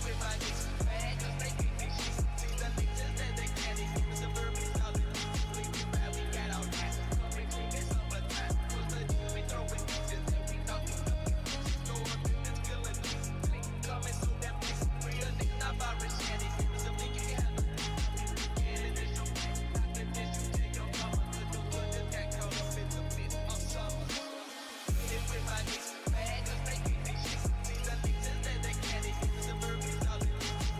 with my niggas mad cause they can't take shit. See the niggas that they can't get the suburban all in. We ride, we got all that. Come and clean this summertime. Cause the niggas we throwing bitches and we talking up. Go up in this killing niggas. Coming so damn nice. Real niggas not about rich shit. Some niggas can't handle it. Get in this your back. Knock in this you take your mama. Good no good just got caught up in the bit of summer. Hit with my niggas mad cause they can't take shit. See the niggas that they can't get the suburban all in.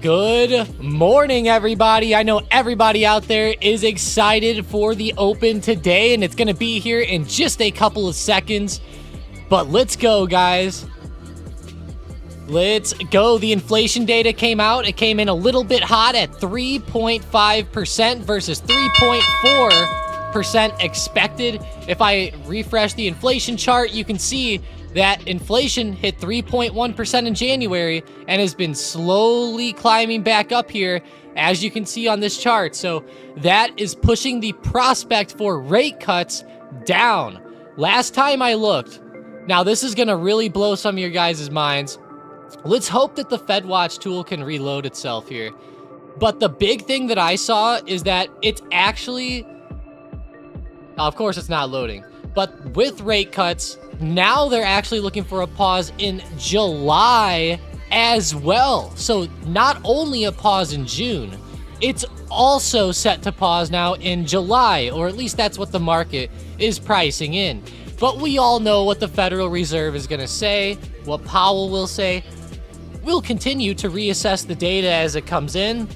Good morning, everybody. I know everybody out there is excited for the open today, and it's going to be here in just a couple of seconds. But let's go, guys. Let's go. The inflation data came out. It came in a little bit hot at 3.5% versus 3.4% expected. If I refresh the inflation chart, you can see that inflation hit 3.1% in January and has been slowly climbing back up here, as you can see on this chart. So that is pushing the prospect for rate cuts down. Last time I looked, now this is going to really blow some of your guys' minds. Let's hope that the FedWatch tool can reload itself here. But the big thing that I saw is that it's actually, of course it's not loading, but with rate cuts, now they're actually looking for a pause in July as well. So not only a pause in June, it's also set to pause now in July, or at least that's what the market is pricing in. But we all know what the Federal Reserve is going to say, what Powell will say. We'll continue to reassess the data as it comes in,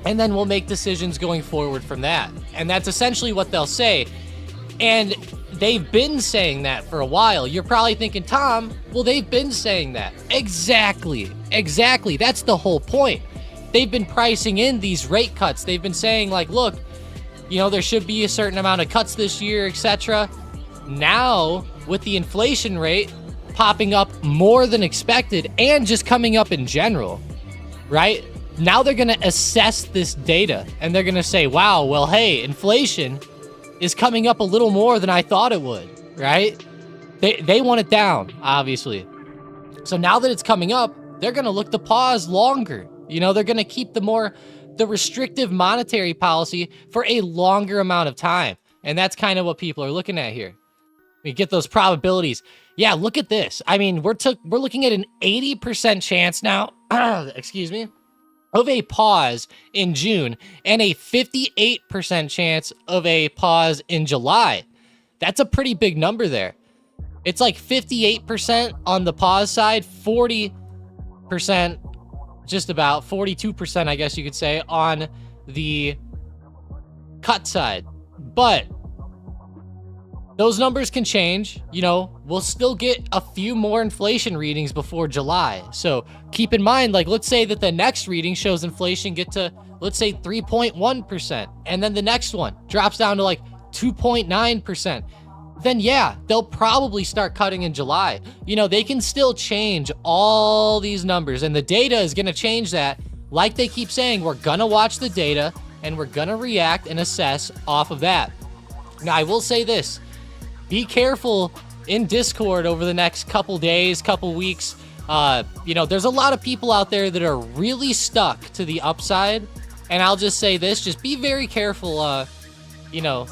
and then we'll make decisions going forward from that. And that's essentially what they'll say. And they've been saying that for a while. You're probably thinking, Tom, well, they've been saying that. Exactly. That's the whole point. They've been pricing in these rate cuts. They've been saying, like, look, you know, there should be a certain amount of cuts this year, etc. Now, with the inflation rate popping up more than expected and just coming up in general, right? Now they're going to assess this data and they're going to say, wow, well, hey, inflation is coming up a little more than I thought it would, right? They want it down, obviously. So now that it's coming up, they're going to look to pause longer. You know, they're going to keep the restrictive monetary policy for a longer amount of time. And that's kind of what people are looking at here. We get those probabilities. Yeah, look at this. I mean, we're looking at an 80% chance now, excuse me, of a pause in June and a 58% chance of a pause in July. That's a pretty big number there. It's like 58% on the pause side, 40%, just about 42%, I guess you could say, on the cut side. But those numbers can change. You know, we'll still get a few more inflation readings before July. So keep in mind, like, let's say that the next reading shows inflation get to, let's say, 3.1%. And then the next one drops down to like 2.9%. Then yeah, they'll probably start cutting in July. You know, they can still change all these numbers, and the data is going to change that. Like they keep saying, we're going to watch the data and we're going to react and assess off of that. Now, I will say this. Be careful in Discord over the next couple days, couple weeks. You know, there's a lot of people out there that are really stuck to the upside. And I'll just say this, just be very careful, you know,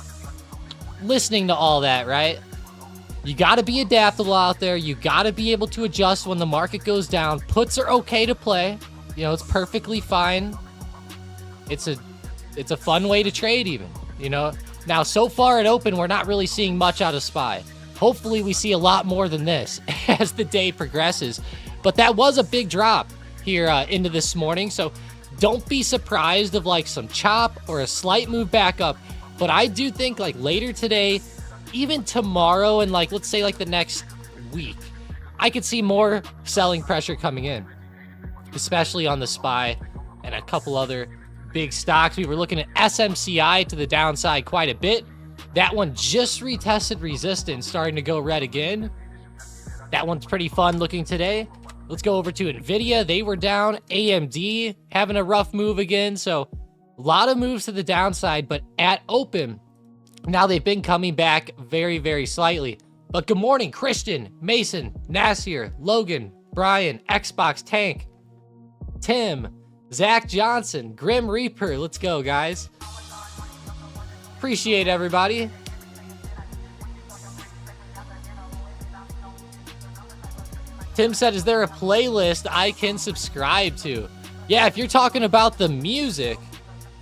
listening to all that, right? You got to be adaptable out there. You got to be able to adjust when the market goes down. Puts are okay to play. You know, it's perfectly fine. It's a fun way to trade even, you know. Now, so far at open, we're not really seeing much out of SPY. Hopefully, we see a lot more than this as the day progresses. But that was a big drop here into this morning. So don't be surprised of like some chop or a slight move back up. But I do think like later today, even tomorrow, and like, let's say like the next week, I could see more selling pressure coming in, especially on the SPY and a couple other big stocks. We were looking at SMCI to the downside quite a bit. That one just retested resistance, starting to go red again. That one's pretty fun looking today. Let's go over to Nvidia. They were down. AMD having a rough move again. So a lot of moves to the downside, but at open, now they've been coming back very, very slightly. But good morning, Christian, Mason, Nasir, Logan, Brian, Xbox Tank, Tim, Zach Johnson, Grim Reaper. Let's go, guys. Appreciate everybody. Tim said, is there a playlist I can subscribe to? Yeah, if you're talking about the music,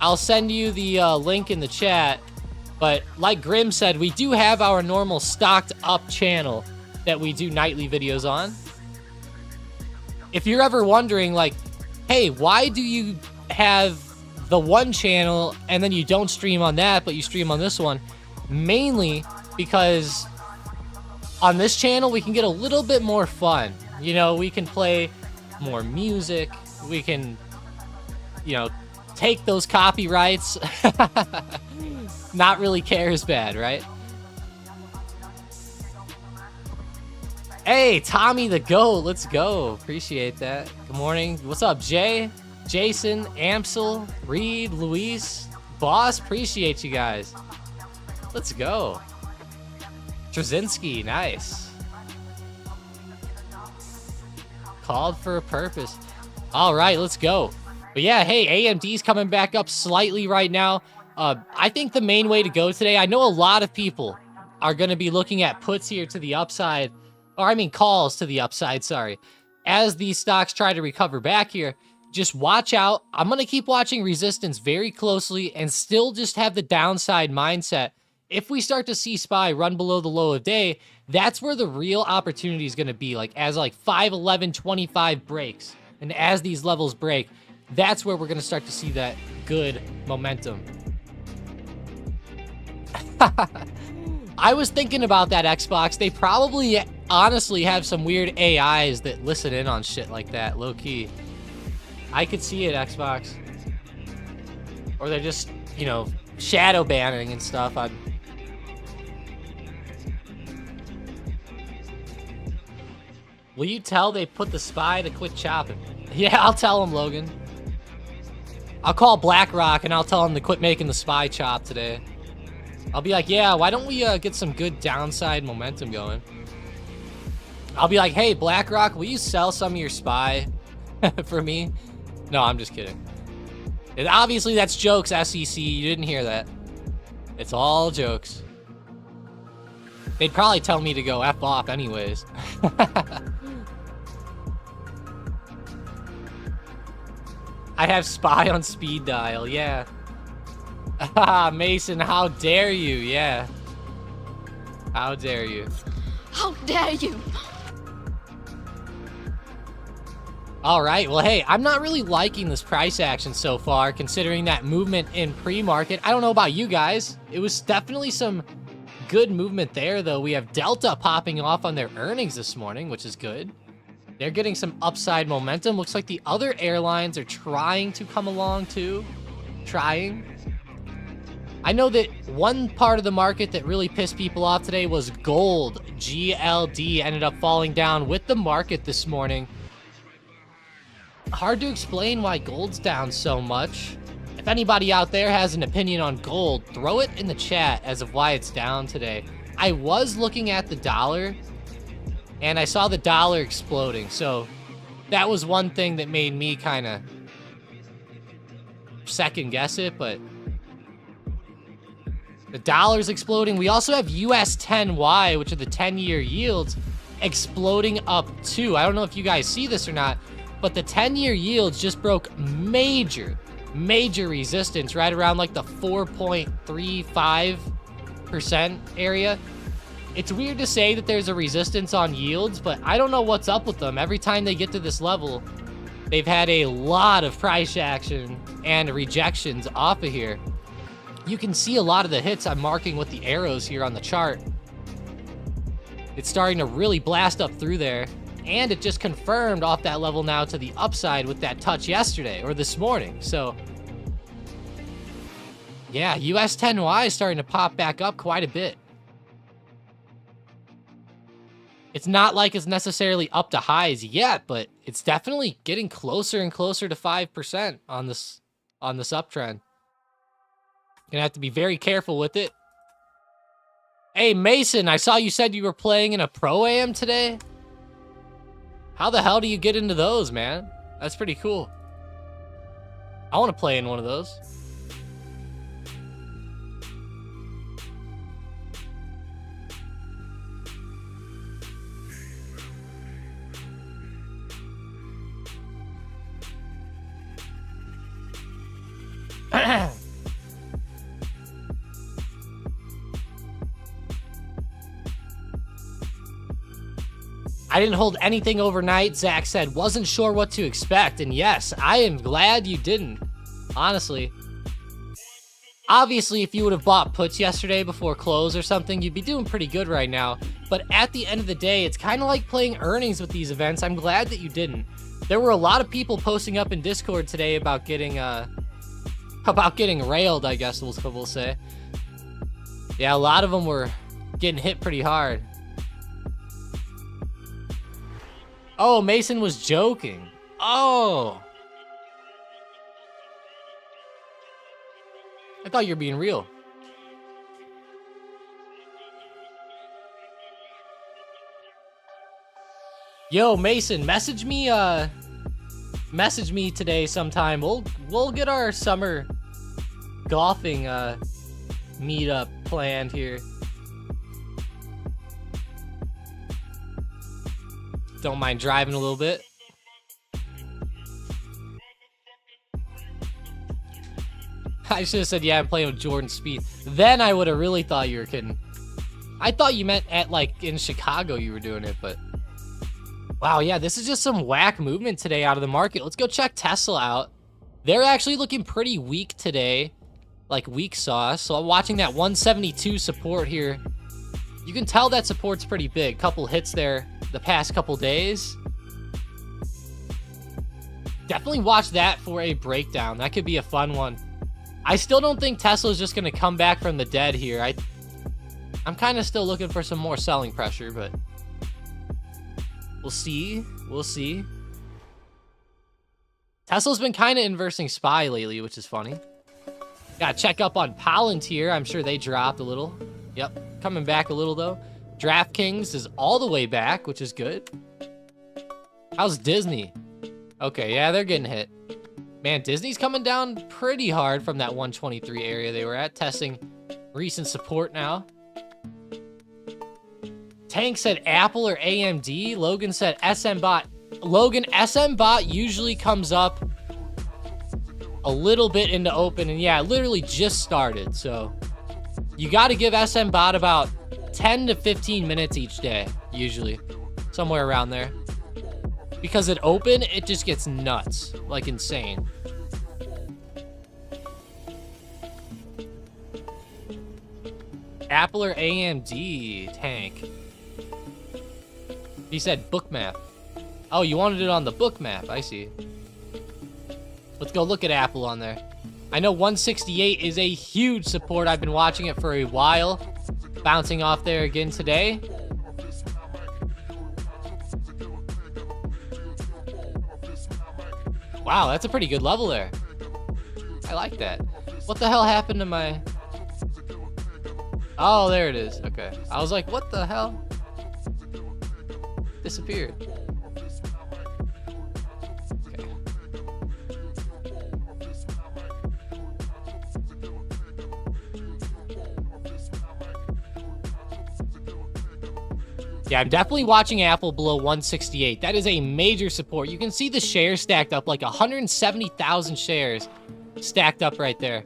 I'll send you the link in the chat. But like Grim said, we do have our normal Stocked Up channel that we do nightly videos on. If you're ever wondering, like, hey, why do you have the one channel and then you don't stream on that, but you stream on this one? Mainly because on this channel, we can get a little bit more fun. You know, we can play more music. We can, you know, take those copyrights. Not really care as bad, right? Hey, Tommy the GOAT, let's go. Appreciate that. Good morning. What's up, Jay? Jason, Amsel, Reed, Luis, Boss, appreciate you guys. Let's go. Trzynski, nice. Called for a purpose. All right, let's go. But yeah, hey, AMD's coming back up slightly right now. I think the main way to go today, I know a lot of people are going to be looking at puts here to the upside, or I mean calls to the upside, sorry. As these stocks try to recover back here, just watch out. I'm going to keep watching resistance very closely and still just have the downside mindset. If we start to see SPY run below the low of day, that's where the real opportunity is going to be. Like as like 5, 11, 25 breaks. And as these levels break, that's where we're going to start to see that good momentum. I was thinking about that Xbox. They probably honestly have some weird AIs that listen in on shit like that, low key. I could see it, Xbox. Or they're just, you know, shadow banning and stuff. Will you tell they put the SPY to quit chopping? Yeah, I'll tell them, Logan. I'll call BlackRock and I'll tell them to quit making the SPY chop today. I'll be like, yeah, why don't we get some good downside momentum going? I'll be like, hey, BlackRock, will you sell some of your SPY for me? No, I'm just kidding. And obviously, that's jokes, SEC. You didn't hear that. It's all jokes. They'd probably tell me to go F off anyways. I have SPY on speed dial, yeah. Mason, how dare you? Yeah. How dare you? How dare you? All right, well, hey, I'm not really liking this price action so far, considering that movement in pre-market. I don't know about you guys. It was definitely some good movement there, though. We have Delta popping off on their earnings this morning, which is good. They're getting some upside momentum. Looks like the other airlines are trying to come along, too. Trying. I know that one part of the market that really pissed people off today was gold. GLD ended up falling down with the market this morning. Hard to explain why gold's down so much. If anybody out there has an opinion on gold, throw it in the chat as of why it's down today. I was looking at the dollar, and I saw the dollar exploding, so that was one thing that made me kind of second guess it, but the dollar's exploding. We also have US 10Y, which are the 10-year yields, exploding up too. I don't know if you guys see this or not, but the 10-year yields just broke major resistance right around like the 4.35% area. It's weird to say that there's a resistance on yields, but I don't know what's up with them. Every time they get to this level, they've had a lot of price action and rejections off of here. You can see a lot of the hits I'm marking with the arrows here on the chart. It's starting to really blast up through there. And it just confirmed off that level now to the upside with that touch yesterday or this morning. So, yeah, US 10Y is starting to pop back up quite a bit. It's not like it's necessarily up to highs yet, but it's definitely getting closer and closer to 5% on this uptrend. Gonna have to be very careful with it. Hey, Mason, I saw you said you were playing in a Pro-Am today. How the hell do you get into those, man? That's pretty cool. I want to play in one of those. I didn't hold anything overnight, Zach said. Wasn't sure what to expect. And yes, I am glad you didn't. Honestly. Obviously, if you would have bought puts yesterday before close or something, you'd be doing pretty good right now. But at the end of the day, it's kind of like playing earnings with these events. I'm glad that you didn't. There were a lot of people posting up in Discord today about getting railed, I guess we'll say. Yeah, a lot of them were getting hit pretty hard. Oh, Mason was joking. Oh. I thought you were being real. Yo, Mason, message me today sometime. We'll get our summer golfing meetup planned here. Don't mind driving a little bit. I should have said, yeah, I'm playing with Jordan Spieth. Then I would have really thought you were kidding. I thought you meant at, like, in Chicago you were doing it, but... Wow, yeah, this is just some whack movement today out of the market. Let's go check Tesla out. They're actually looking pretty weak today. Like, weak sauce. So I'm watching that 172 support here. You can tell that support's pretty big. Couple hits there the past couple days. Definitely watch that for a breakdown. That could be a fun one. I still don't think Tesla's just going to come back from the dead here. I'm kind of still looking for some more selling pressure, but we'll see. We'll see. Tesla's been kind of inversing SPY lately, which is funny. Got to check up on Palantir. I'm sure they dropped a little. Yep, coming back a little, though. DraftKings is all the way back, which is good. How's Disney? Okay, yeah, they're getting hit. Man, Disney's coming down pretty hard from that 123 area they were at, testing recent support now. Tank said Apple or AMD. Logan said SMBot. Logan, SMBot usually comes up a little bit into open, and yeah, it literally just started, so you got to give SMBot about 10 to 15 minutes each day, usually. Somewhere around there. Because at open, it just gets nuts. Like, insane. Apple or AMD, Tank? He said bookmap. Oh, you wanted it on the bookmap. I see. Let's go look at Apple on there. I know 168 is a huge support. I've been watching it for a while. Bouncing off there again today. Wow, that's a pretty good level there. I like that. What the hell happened to my... Oh, there it is. Okay. I was like, what the hell? Disappeared. Okay. Yeah, I'm definitely watching Apple below 168. That is a major support. You can see the shares stacked up, like 170,000 shares stacked up right there.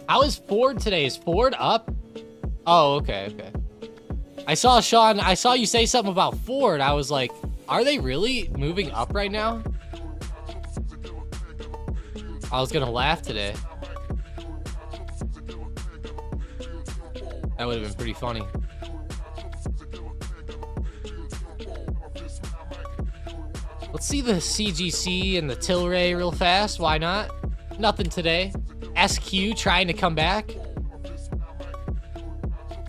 How is Ford today? Is Ford up? Oh, okay, okay. I saw, Sean, I saw you say something about Ford. I was like, are they really moving up right now? I was gonna laugh today. That would have been pretty funny. Let's see the CGC and the Tilray real fast. Why not? Nothing today. SQ trying to come back.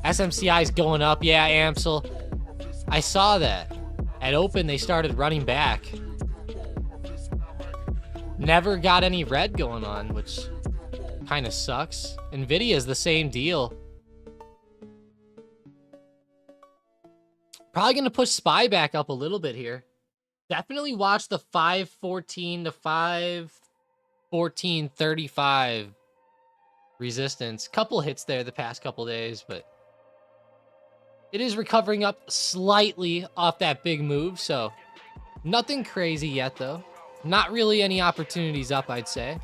SMCI is going up. Yeah, Amsel. I saw that. At open, they started running back. Never got any red going on, which kind of sucks. Nvidia is the same deal. Probably going to push SPY back up a little bit here. Definitely watch the 514 to 514.35 resistance. Couple hits there the past couple days, but It is recovering up slightly off that big move, so nothing crazy yet, though. Not really any opportunities up, I'd say.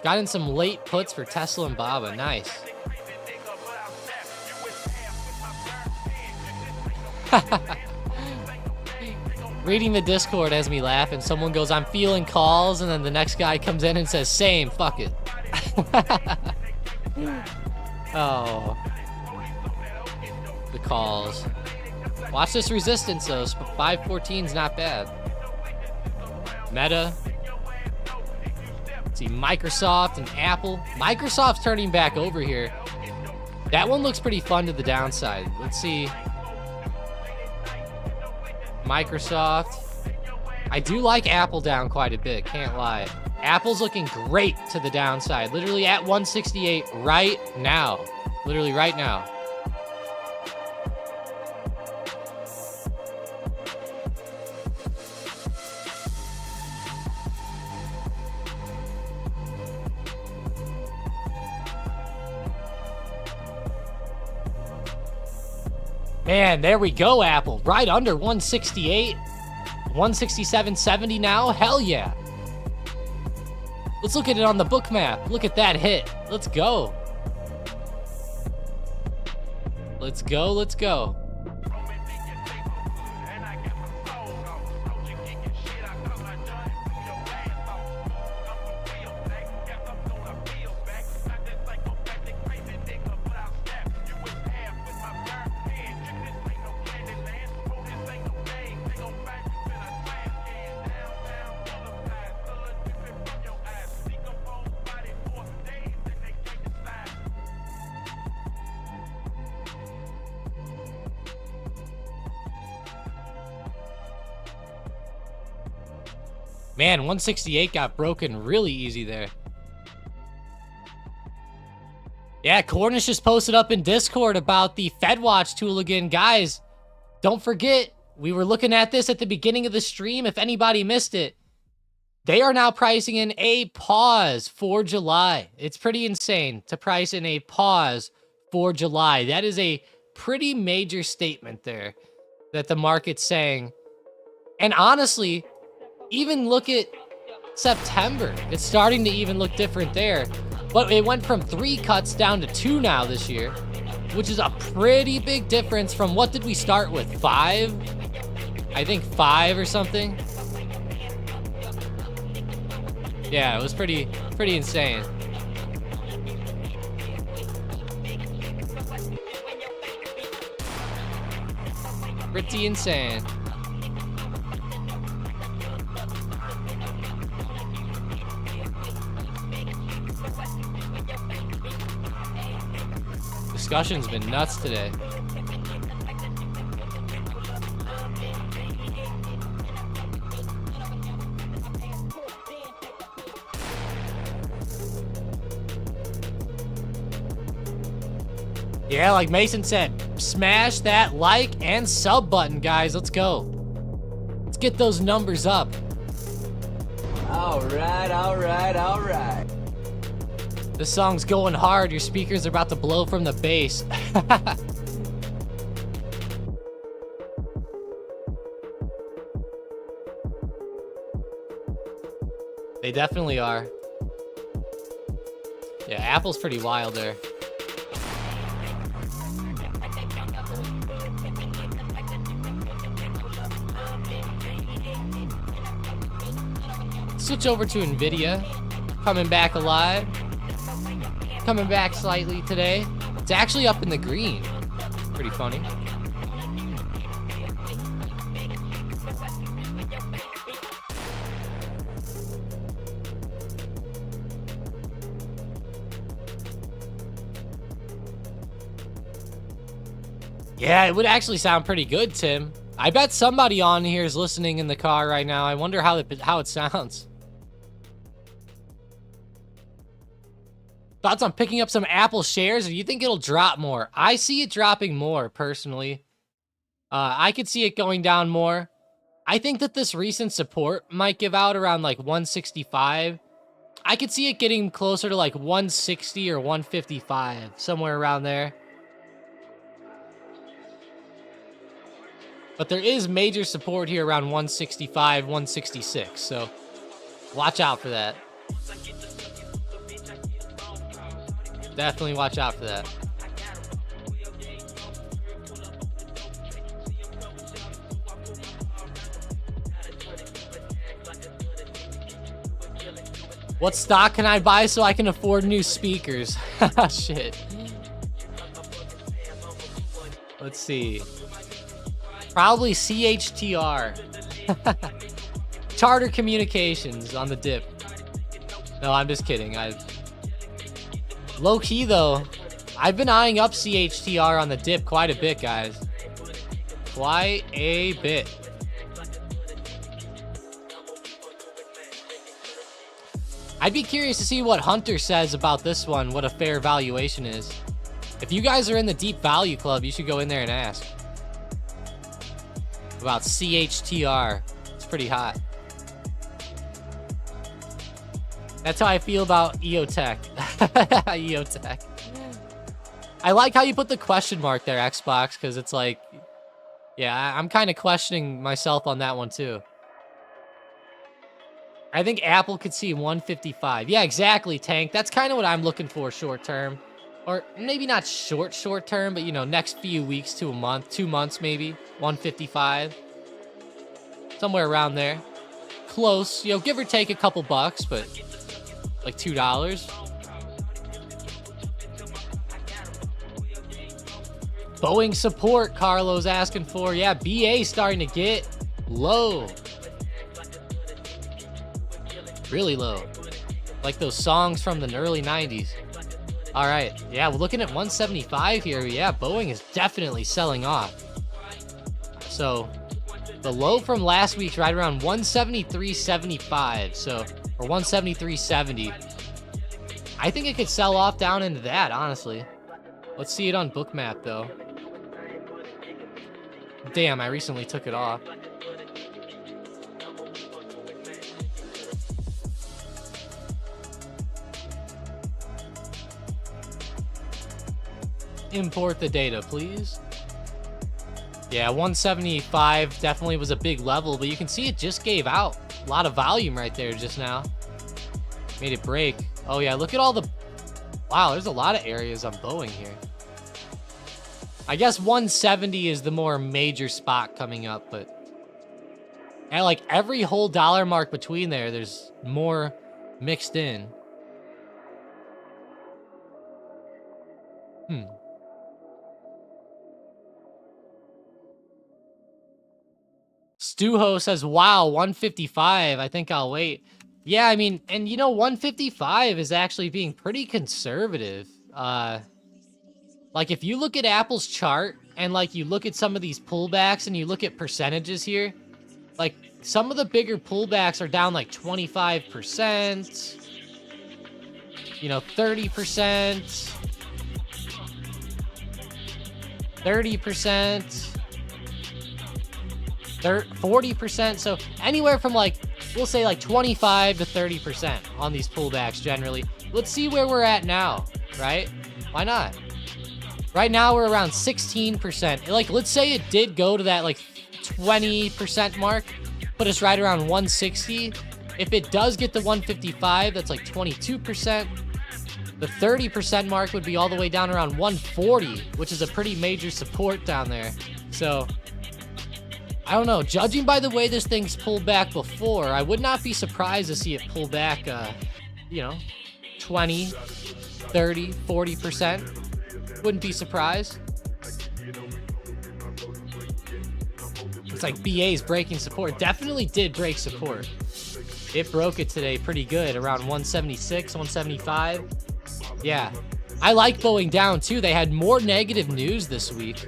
Got in some late puts for Tesla and Baba. Nice. Reading the Discord has me laughing. Someone goes, I'm feeling calls, and then the next guy comes in and says, same, fuck it. Oh. The calls. Watch this resistance, though. 514's not bad. Meta. Let's see, Microsoft and Apple. Microsoft's turning back over here. That one looks pretty fun to the downside. Let's see. Microsoft. I do like Apple down quite a bit, can't lie. Apple's looking great to the downside. Literally at 168 right now. Literally right now. Man, there we go, Apple. Right under 168. 167.70 now. Hell yeah. Let's look at it on the book map. Look at that hit. Let's go. Let's go, let's go. Man, 168 got broken really easy there. Yeah, Cornish just posted up in Discord about the FedWatch tool again. Guys, don't forget, we were looking at this at the beginning of the stream. If anybody missed it, they are now pricing in a pause for July. It's pretty insane to price in a pause for July. That is a pretty major statement there that the market's saying. And honestly, even look at September. It's starting to even look different there. But it went from 3 cuts down to 2 now this year, which is a pretty big difference from what did we start with? 5? I think 5 or something. Yeah, it was pretty insane. Pretty insane. Discussion's been nuts today. Yeah, like Mason said, smash that like and sub button, guys. Let's go. Let's get those numbers up. All right, all right, all right. This song's going hard. Your speakers are about to blow from the bass. They definitely are. Yeah, Apple's pretty wild there. Switch over to Nvidia. Coming back alive. Coming back slightly today. It's actually up in the green. Pretty funny. Yeah, it would actually sound pretty good, Tim. I bet somebody on here is listening in the car right now. I wonder how it sounds. Thoughts on picking up some Apple shares, or do you think it'll drop more? I see it dropping more, personally. I could see it going down more. I think that this recent support might give out around like 165. I could see it getting closer to like 160 or 155, somewhere around there. But there is major support here around 165, 166. So watch out for that. Definitely watch out for that. What stock can I buy so I can afford new speakers? Shit. Let's see. Probably CHTR. Charter Communications on the dip. No, I'm just kidding. Low key though, I've been eyeing up CHTR on the dip quite a bit, guys. Quite a bit. I'd be curious to see what Hunter says about this one, what a fair valuation is. If you guys are in the deep value club, you should go in there and ask about CHTR. It's pretty hot. That's how I feel about EOTech. EOTech. I like how you put the question mark there, Xbox, because it's like, yeah, I'm kind of questioning myself on that one too. I think Apple could see 155. Yeah, exactly, Tank. That's kind of what I'm looking for short term. Or maybe not short term, but, you know, next few weeks to a month, 2 months maybe. 155. Somewhere around there. Close. You know, give or take a couple bucks, but like $2. Boeing support, Carlo's asking for. Yeah, BA starting to get low. Really low. Like those songs from the early 90s. All right. Yeah, we're looking at 175 here. Yeah, Boeing is definitely selling off. So the low from last week's right around 173.75. So, or 173.70. I think it could sell off down into that, honestly. Let's see it on Bookmap, though. Damn, I recently took it off. Import the data, please. Yeah, 175 definitely was a big level, but you can see it just gave out. A lot of volume right there just now. Made it break. Oh yeah, look at all the... Wow, there's a lot of areas on Boeing here. I guess 170 is the more major spot coming up, but... And like every whole dollar mark between there, there's more mixed in. Stuho says, wow, 155. I think I'll wait. Yeah, I mean, and you know, 155 is actually being pretty conservative. Like if you look at Apple's chart and like you look at some of these pullbacks and you look at percentages here, like some of the bigger pullbacks are down like 25%, you know, 30%, 30%. 40%, so anywhere from like, we'll say like 25 to 30% on these pullbacks generally. Let's see where we're at now, right? Why not? Right now we're around 16%. Like, let's say it did go to that like 20% mark, put us right around 160. If it does get to 155, that's like 22%. The 30% mark would be all the way down around 140, which is a pretty major support down there. So I don't know. Judging by the way this thing's pulled back before, I would not be surprised to see it pull back, you know, 20, 30, 40%. Wouldn't be surprised. It's like BA's breaking support. Definitely did break support. It broke it today pretty good, around 176, 175. Yeah. I like Boeing down, too. They had more negative news this week.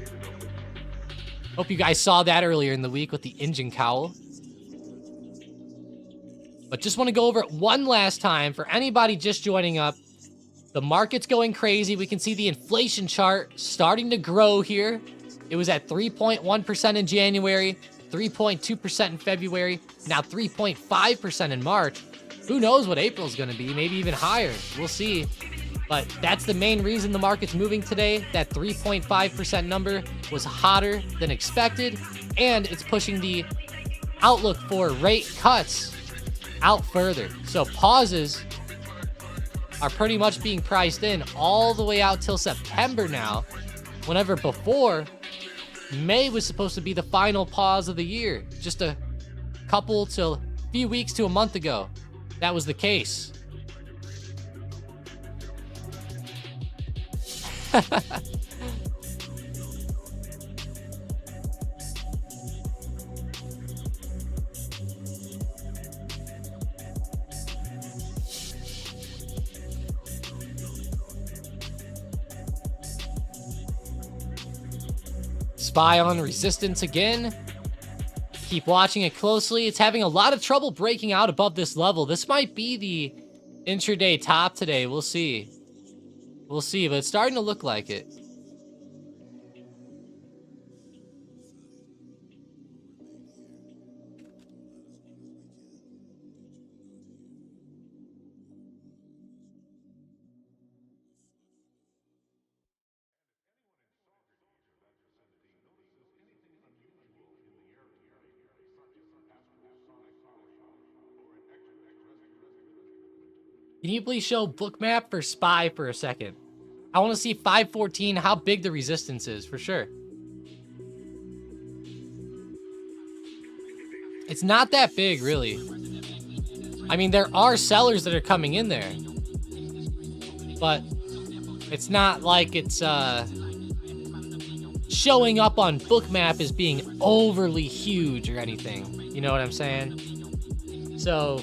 Hope you guys saw that earlier in the week with the engine cowl. But just want to go over it one last time for anybody just joining up. The market's going crazy. We can see the inflation chart starting to grow here. It was at 3.1% in January, 3.2% in February, now 3.5% in March. Who knows what April's going to be? Maybe even higher. We'll see. But that's the main reason the market's moving today. That 3.5% number was hotter than expected. and it's pushing the outlook for rate cuts out further. So pauses are pretty much being priced in all the way out till September now, whenever before May was supposed to be the final pause of the year. Just a couple to few weeks to a month ago, that was the case. SPY on resistance again. Keep watching it closely. It's having a lot of trouble breaking out above this level. This might be the intraday top today. We'll see. We'll see, but it's starting to look like it. Can you please show bookmap for SPY for a second? I want to see 514, how big the resistance is, for sure. It's not that big, really. I mean, there are sellers that are coming in there. But it's not like it's showing up on bookmap as being overly huge or anything. You know what I'm saying? So...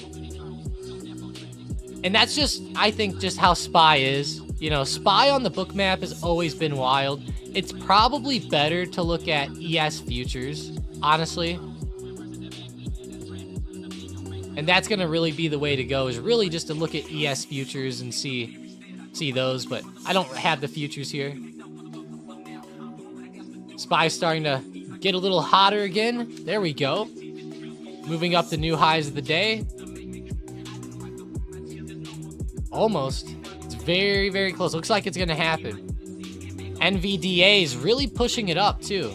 and that's just, I think, just how SPY is. You know, SPY on the bookmap has always been wild. It's probably better to look at ES futures, honestly. And that's going to really be the way to go, is really just to look at ES futures and see those. But I don't have the futures here. SPY's starting to get a little hotter again. There we go. Moving up the new highs of the day. Almost. It's very, very close. Looks like it's going to happen. NVDA is really pushing it up, too.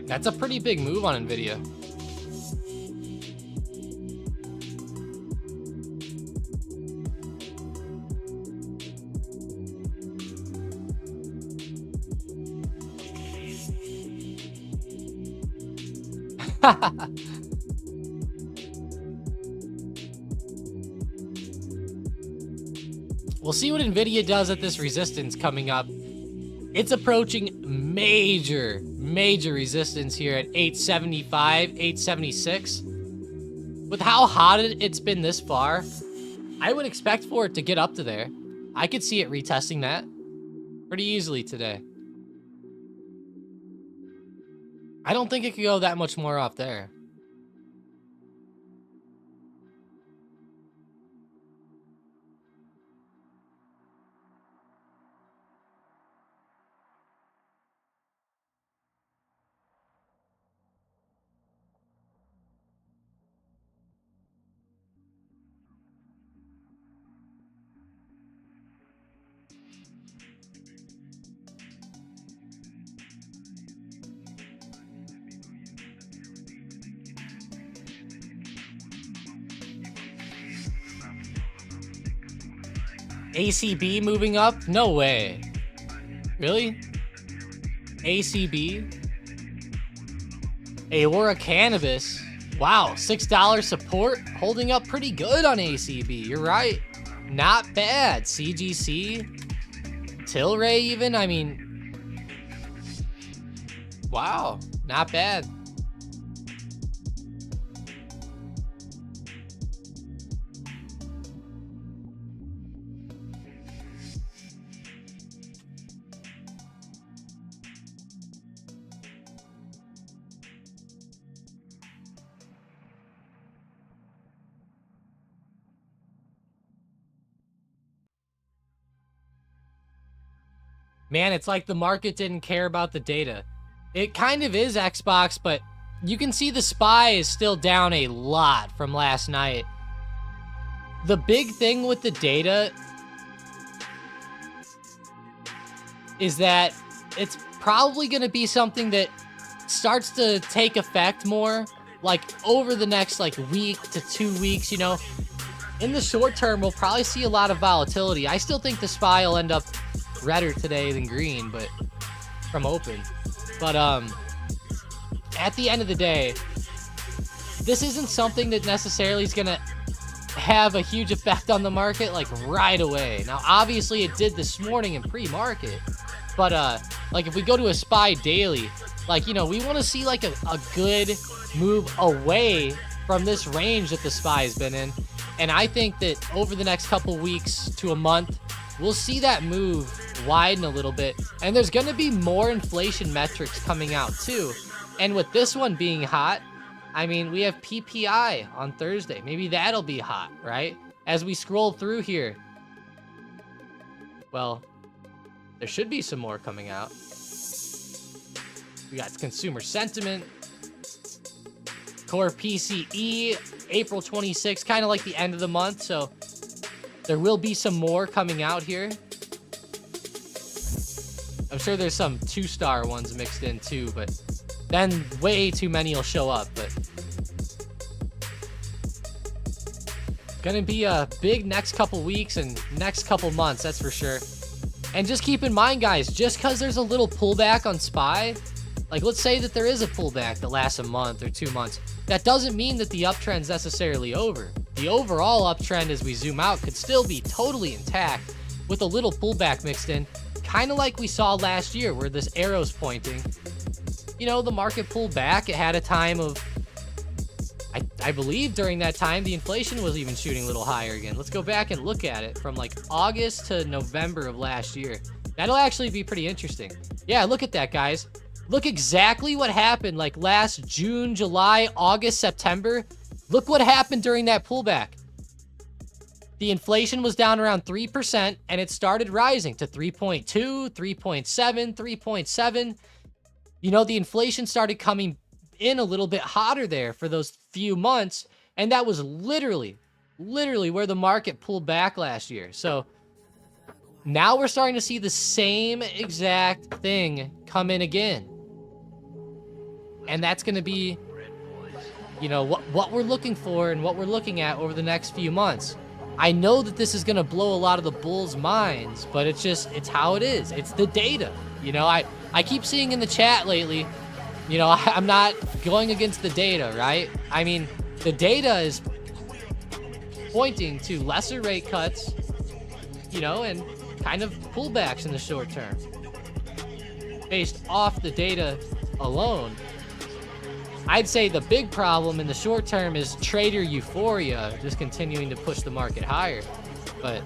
That's a pretty big move on Nvidia. We'll see what Nvidia does at this resistance coming up. It's approaching major resistance here at 875, 876. With how hot it's been this far, I would expect for it to get up to there. I could see it retesting that pretty easily today. I don't think it could go that much more off there. ACB moving up? No way. Really? ACB? Aura Cannabis. Wow, $6 support. Holding up pretty good on ACB. You're right. Not bad. CGC. Tilray even. I mean, wow. Not bad. Man, it's like the market didn't care about the data. It kind of is Xbox, but you can see the SPY is still down a lot from last night. The big thing with the data is that it's probably going to be something that starts to take effect more, like over the next like week to 2 weeks, you know. In the short term, we'll probably see a lot of volatility. I still think the SPY will end up redder today than green, but from open. But at the end of the day, this isn't something that necessarily is going to have a huge effect on the market like right away. Now, obviously it did this morning in pre-market, but like if we go to a SPY daily, like, you know, we want to see like a good move away from this range that the SPY has been in. And I think that over the next couple weeks to a month, we'll see that move widen a little bit. And there's going to be more inflation metrics coming out too. And with this one being hot, I mean, we have PPI on Thursday. Maybe that'll be hot, right? As we scroll through here. Well, there should be some more coming out. We got consumer sentiment, core PCE, April 26th, kind of like the end of the month. So there will be some more coming out here. I'm sure there's some 2-star ones mixed in too, but then way too many will show up. But gonna be a big next couple weeks and next couple months, that's for sure. And just keep in mind, guys, just because there's a little pullback on SPY, like let's say that there is a pullback that lasts a month or 2 months, that doesn't mean that the uptrend's necessarily over. The overall uptrend as we zoom out could still be totally intact with a little pullback mixed in, kind of like we saw last year where this arrow's pointing. You know, the market pulled back. It had a time of, I believe during that time, the inflation was even shooting a little higher again. Let's go back and look at it from like August to November of last year. That'll actually be pretty interesting. Yeah, look at that, guys. Look exactly what happened like last June, July, August, September. Look what happened during that pullback. The inflation was down around 3% and it started rising to 3.2, 3.7, 3.7. You know, the inflation started coming in a little bit hotter there for those few months. And that was literally where the market pulled back last year. So now we're starting to see the same exact thing come in again. And that's going to be, you know, what we're looking for and what we're looking at over the next few months. I know that this is going to blow a lot of the bulls' minds, but it's how it is. It's the data. You know, I keep seeing in the chat lately, you know, I'm not going against the data, right? I mean, the data is pointing to lesser rate cuts, you know, and kind of pullbacks in the short term. Based off the data alone, I'd say the big problem in the short term is trader euphoria just continuing to push the market higher. But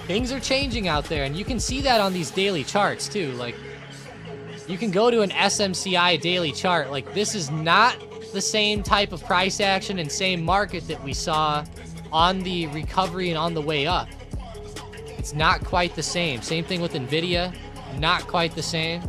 things are changing out there, and you can see that on these daily charts too. Like, you can go to an SMCI daily chart. Like, this is not the same type of price action and same market that we saw on the recovery and on the way up. It's not quite the same. Same thing with Nvidia, not quite the same.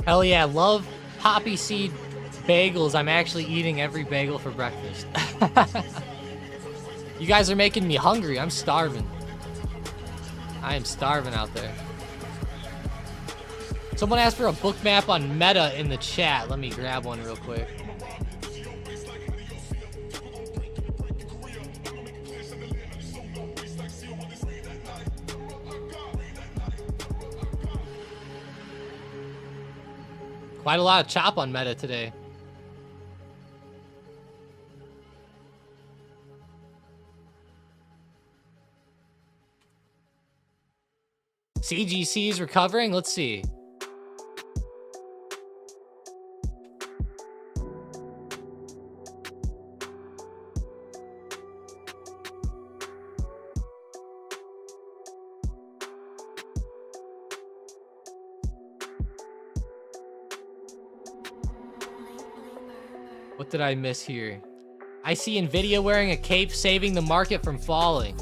Hell yeah, love poppy seed bagels. I'm actually eating every bagel for breakfast. You guys are making me hungry. I'm starving. I am starving out there. Someone asked for a book map on Meta in the chat. Let me grab one real quick. Quite a lot of chop on Meta today. CGC is recovering. Let's see. What did I miss here? I see Nvidia wearing a cape saving the market from falling.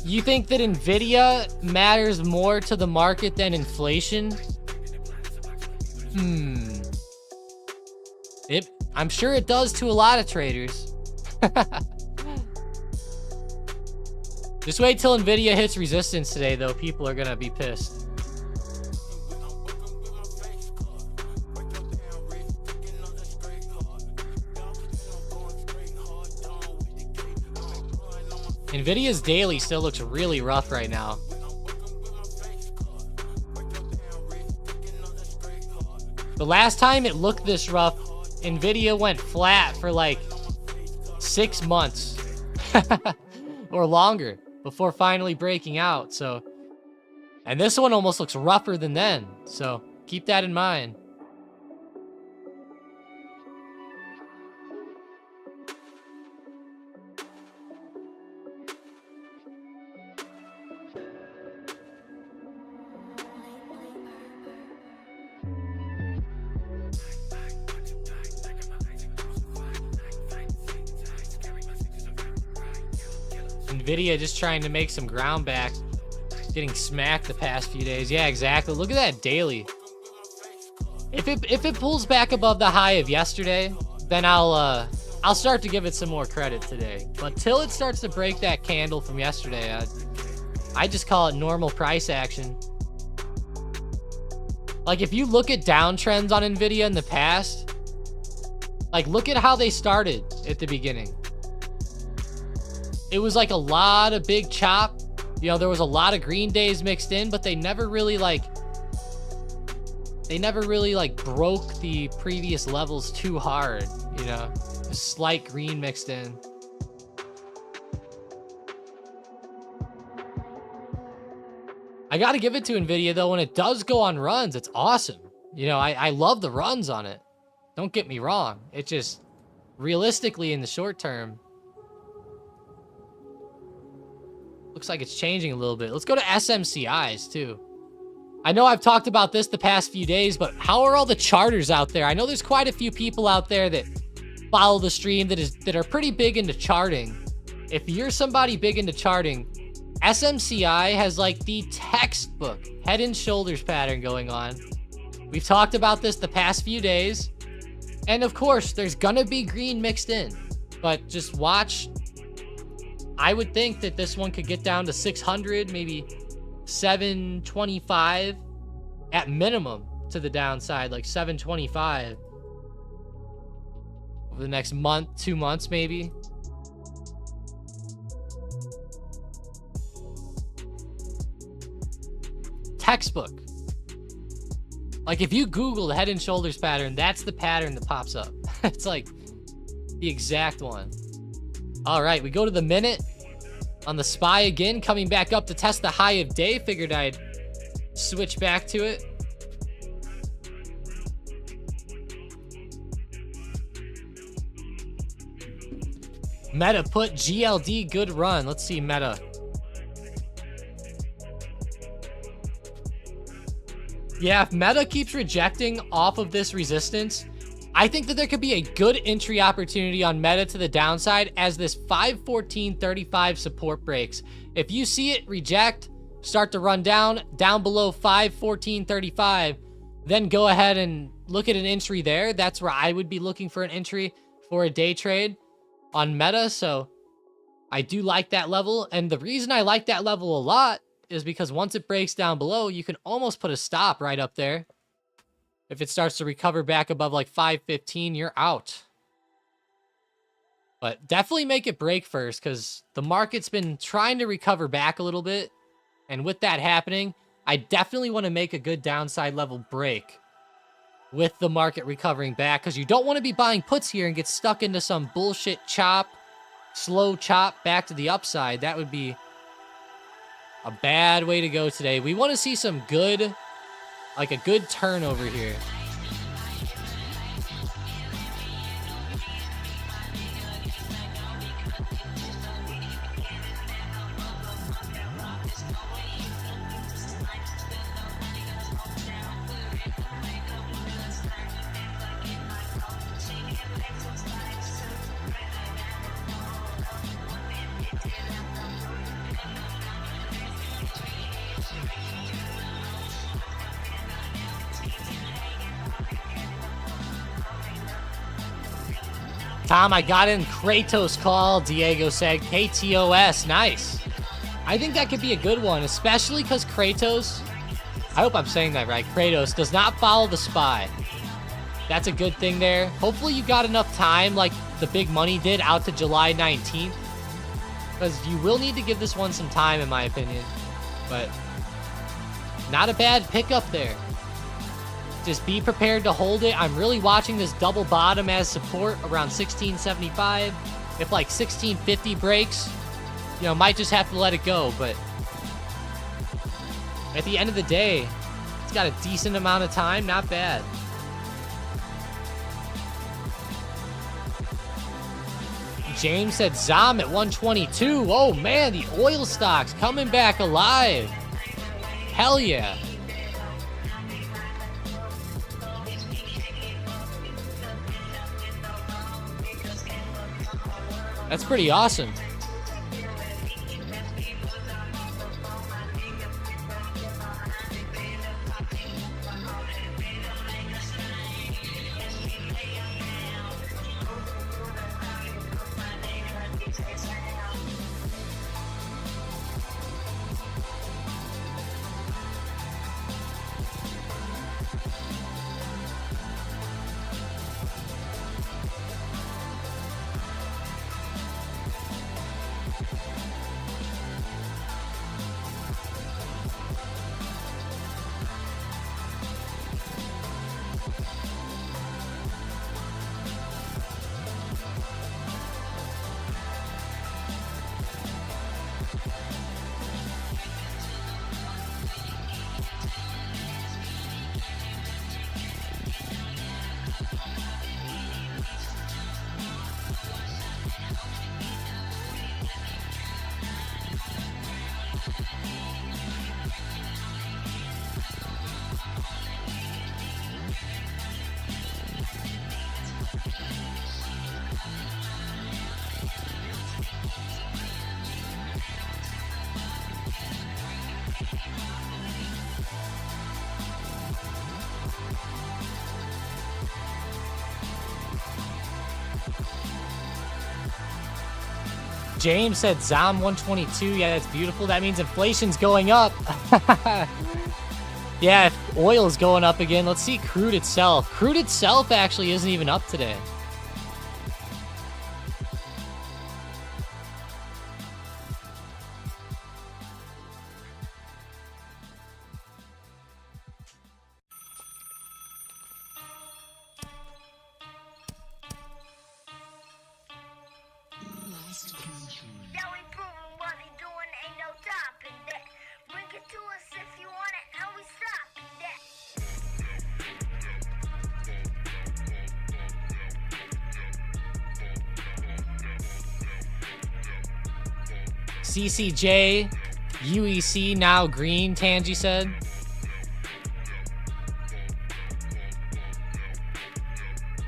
You think that Nvidia matters more to the market than inflation? I'm sure it does to a lot of traders. Just wait till Nvidia hits resistance today, though. People are gonna be pissed. Nvidia's daily still looks really rough right now. The last time it looked this rough, Nvidia went flat for like 6 months or longer before finally breaking out. So, and this one almost looks rougher than then. So keep that in mind. Nvidia just trying to make some ground back. Getting smacked the past few days. Yeah, exactly. Look at that daily. If it pulls back above the high of yesterday, then I'll start to give it some more credit today. But till it starts to break that candle from yesterday, I just call it normal price action. Like, if you look at downtrends on Nvidia in the past, like, look at how they started at the beginning. It was like a lot of big chop. You know, there was a lot of green days mixed in, but they never really like broke the previous levels too hard, you know. A slight green mixed in. I gotta give it to Nvidia though, when it does go on runs, it's awesome. You know, I love the runs on it. Don't get me wrong. It just, realistically in the short term, looks like it's changing a little bit. Let's go to SMCIs too. I know I've talked about this the past few days, but how are all the charters out there? I know there's quite a few people out there that follow the stream that are pretty big into charting. If you're somebody big into charting, SMCI has like the textbook head and shoulders pattern going on. We've talked about this the past few days. And of course, there's gonna be green mixed in, but just watch. I would think that this one could get down to 600, maybe 725 at minimum to the downside, like 725 over the next month, 2 months, maybe. Textbook. Like, if you Google the head and shoulders pattern, that's the pattern that pops up. It's like the exact one. All right, we go to the minute on the SPY again, coming back up to test the high of day. Figured I'd switch back to it. Meta put GLD, good run. Let's see Meta. Yeah, if Meta keeps rejecting off of this resistance, I think that there could be a good entry opportunity on Meta to the downside as this 514.35 support breaks. If you see it reject, start to run down below 514.35, then go ahead and look at an entry there. That's where I would be looking for an entry for a day trade on Meta. So I do like that level. And the reason I like that level a lot is because once it breaks down below, you can almost put a stop right up there. If it starts to recover back above like 515, you're out. But definitely make it break first, because the market's been trying to recover back a little bit. And with that happening, I definitely want to make a good downside level break with the market recovering back, because you don't want to be buying puts here and get stuck into some bullshit chop, slow chop back to the upside. That would be a bad way to go today. We want to see some good, like a good turnover here. Tom, I got in Kratos call. Diego said KTOS. Nice. I think that could be a good one, especially because Kratos, I hope I'm saying that right, Kratos does not follow the SPY. That's a good thing there. Hopefully you got enough time like the big money did out to July 19th, because you will need to give this one some time in my opinion. But not a bad pickup there. Just be prepared to hold it. I'm really watching this double bottom as support around 1675. If like 1650 breaks, you know, might just have to let it go. But at the end of the day, it's got a decent amount of time. Not bad. James said ZOM at 122. Oh man, the oil stocks coming back alive. Hell yeah. That's pretty awesome. James said ZOM 122. Yeah, that's beautiful. That means inflation's going up. Yeah, if oil's going up again. Let's see crude itself. Crude itself actually isn't even up today. CCJ, UEC now green, Tangi said.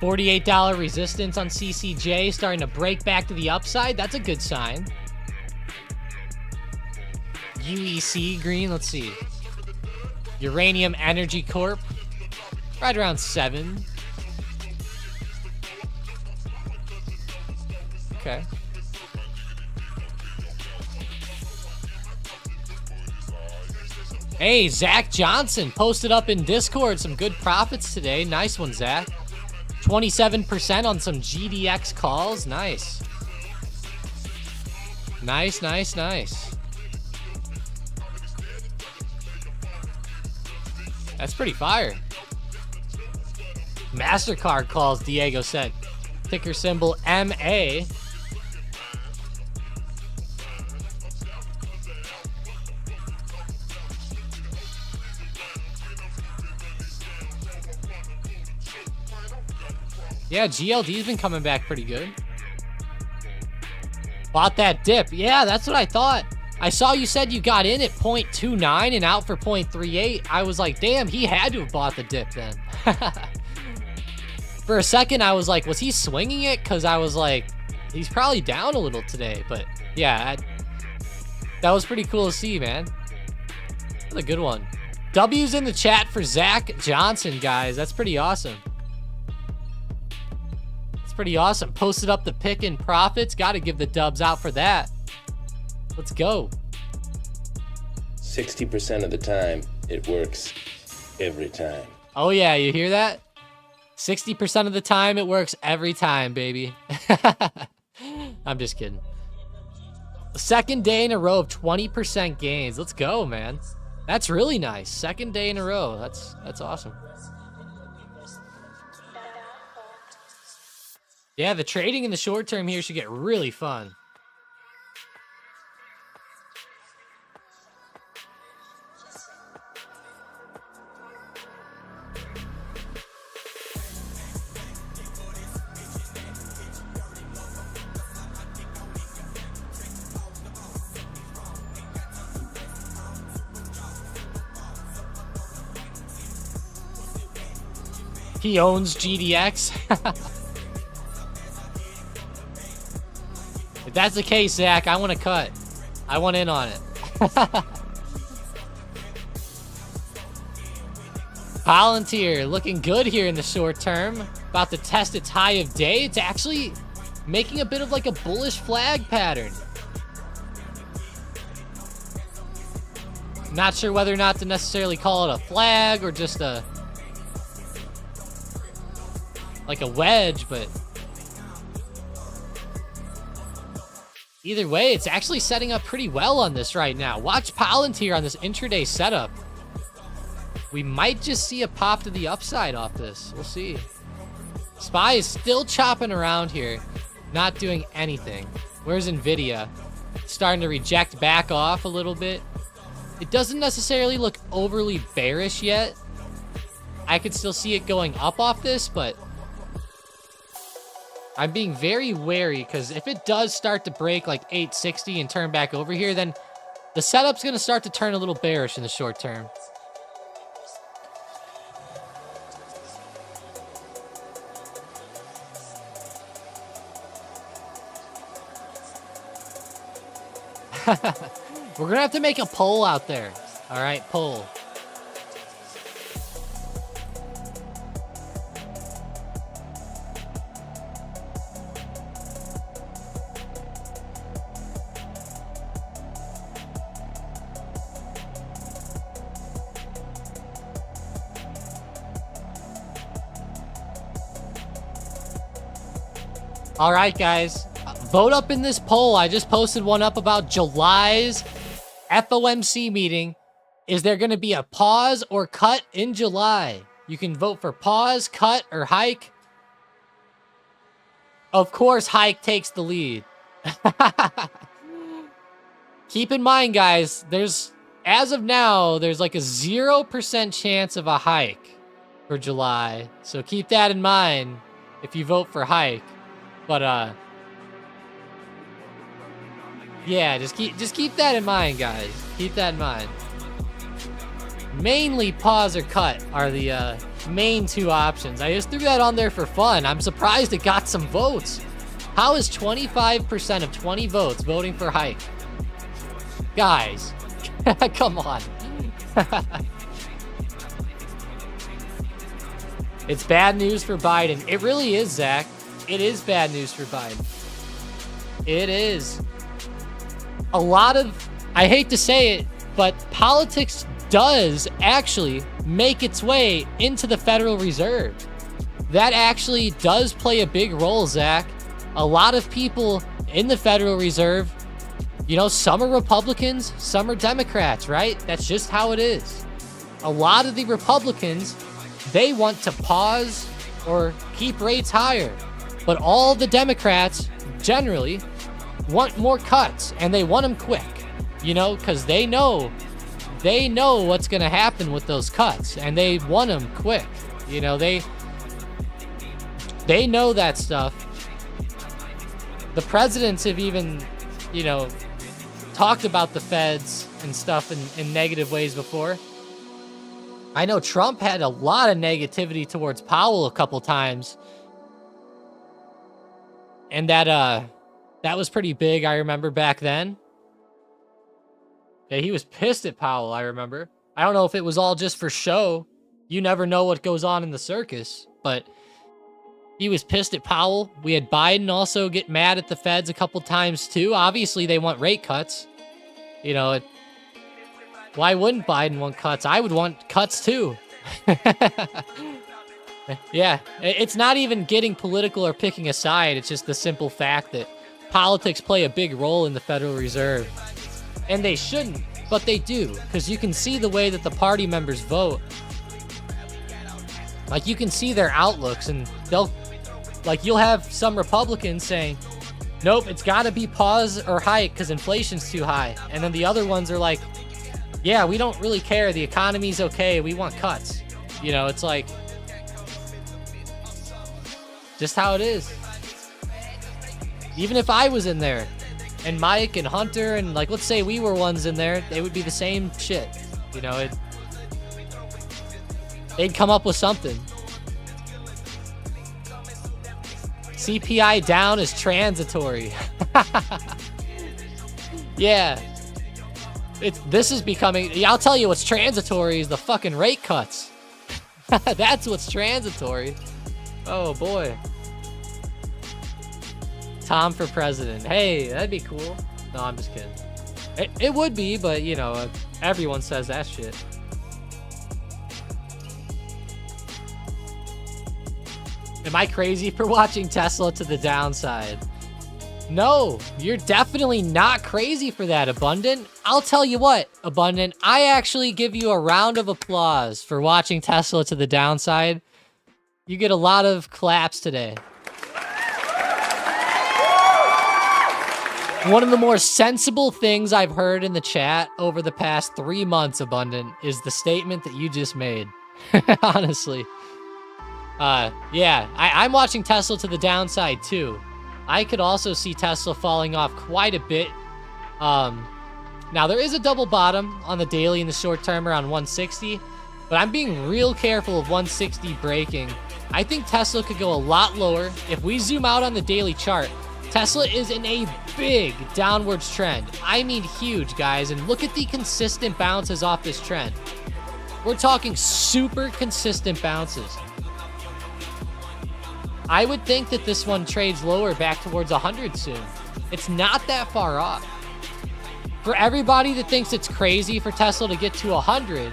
$48 resistance on CCJ, starting to break back to the upside. That's a good sign. UEC green, let's see. Uranium Energy Corp, right around 7. Okay. Hey, Zach Johnson posted up in Discord some good profits today. Nice one, Zach. 27% on some GDX calls. Nice. Nice, nice, nice. That's pretty fire. MasterCard calls, Diego said. Ticker symbol MA. Yeah, GLD's been coming back pretty good. Bought that dip. Yeah, that's what I thought. I saw you said you got in at 0.29 and out for 0.38. I was like, damn, he had to have bought the dip then. For a second, I was like, was he swinging it? Because I was like, he's probably down a little today. But yeah, that was pretty cool to see, man. That's a good one. W's in the chat for Zach Johnson, guys. That's pretty awesome. Pretty awesome. Posted up the pick and profits. Got to give the dubs out for that. Let's go. 60% of the time, it works every time. Oh yeah, you hear that? 60% of the time, it works every time, baby. I'm just kidding. Second day in a row of 20% gains. Let's go, man. That's really nice. Second day in a row. That's awesome. Yeah, the trading in the short term here should get really fun. He owns GDX. If that's the case, Zach, I want to cut. I want in on it. Palantir looking good here in the short term. About to test its high of day. It's actually making a bit of like a bullish flag pattern. Not sure whether or not to necessarily call it a flag or just like a wedge, but either way, it's actually setting up pretty well on this right now. Watch Palantir on this intraday setup. We might just see a pop to the upside off this. We'll see. SPY is still chopping around here, not doing anything. Where's Nvidia? Starting to reject back off a little bit. It doesn't necessarily look overly bearish yet. I could still see it going up off this, but I'm being very wary because if it does start to break like 860 and turn back over here, then the setup's going to start to turn a little bearish in the short term. We're going to have to make a poll out there. All right, poll. All right, guys, vote up in this poll. I just posted one up about July's FOMC meeting. Is there going to be a pause or cut in July? You can vote for pause, cut, or hike. Of course, hike takes the lead. Keep in mind, guys, as of now, there's like a 0% chance of a hike for July. So keep that in mind if you vote for hike. But yeah, just keep that in mind, guys. Keep that in mind. Mainly pause or cut are the main two options. I just threw that on there for fun. I'm surprised it got some votes. How is 25% of 20 votes voting for hike? Guys, come on. It's bad news for Biden. It really is, Zach. It is bad news for Biden. It is. A lot of, I hate to say it, but politics does actually make its way into the Federal Reserve. That actually does play a big role, Zach. A lot of people in the Federal Reserve, you know, some are Republicans, some are Democrats, right? That's just how it is. a lot of the Republicans, they want to pause or keep rates higher. But all the Democrats generally want more cuts, and they want them quick, you know, because they know what's going to happen with those cuts, and they want them quick. You know, they know that stuff. The presidents have even, you know, talked about the feds and stuff in negative ways before. I know Trump had a lot of negativity towards Powell a couple times. And that was pretty big, I remember back then. Yeah, he was pissed at Powell, I remember. I don't know if it was all just for show. You never know what goes on in the circus, but he was pissed at Powell. We had Biden also get mad at the feds a couple times too. Obviously, they want rate cuts. You know, why wouldn't Biden want cuts? I would want cuts too. Yeah, it's not even getting political or picking a side. It's just the simple fact that politics play a big role in the Federal Reserve. And they shouldn't, but they do, because you can see the way that the party members vote. Like, you can see their outlooks, and you'll have some Republicans saying, nope, it's got to be pause or hike because inflation's too high. And then the other ones are like, yeah, we don't really care. The economy's okay. We want cuts. You know, it's like, just how it is. Even if I was in there, and Mike and Hunter, and like, let's say we were ones in there, they would be the same shit. You know, they'd come up with something. CPI down is transitory. Yeah. This is becoming, I'll tell you what's transitory is the fucking rate cuts. That's what's transitory. Oh boy. Tom for president. Hey, that'd be cool. No, I'm just kidding. It would be, but you know, everyone says that shit. Am I crazy for watching Tesla to the downside? No, you're definitely not crazy for that, Abundant. I'll tell you what, Abundant, I actually give you a round of applause for watching Tesla to the downside. You get a lot of claps today. One of the more sensible things I've heard in the chat over the past 3 months, Abundant, is the statement that you just made. Honestly. Yeah, I'm watching Tesla to the downside too. I could also see Tesla falling off quite a bit. Now there is a double bottom on the daily and the short term around 160, but I'm being real careful of 160 breaking. I think Tesla could go a lot lower. If we zoom out on the daily chart, Tesla is in a big downwards trend. I mean huge, guys, and look at the consistent bounces off this trend. We're talking super consistent bounces. I would think that this one trades lower back towards 100 soon. It's not that far off. For everybody that thinks it's crazy for Tesla to get to 100,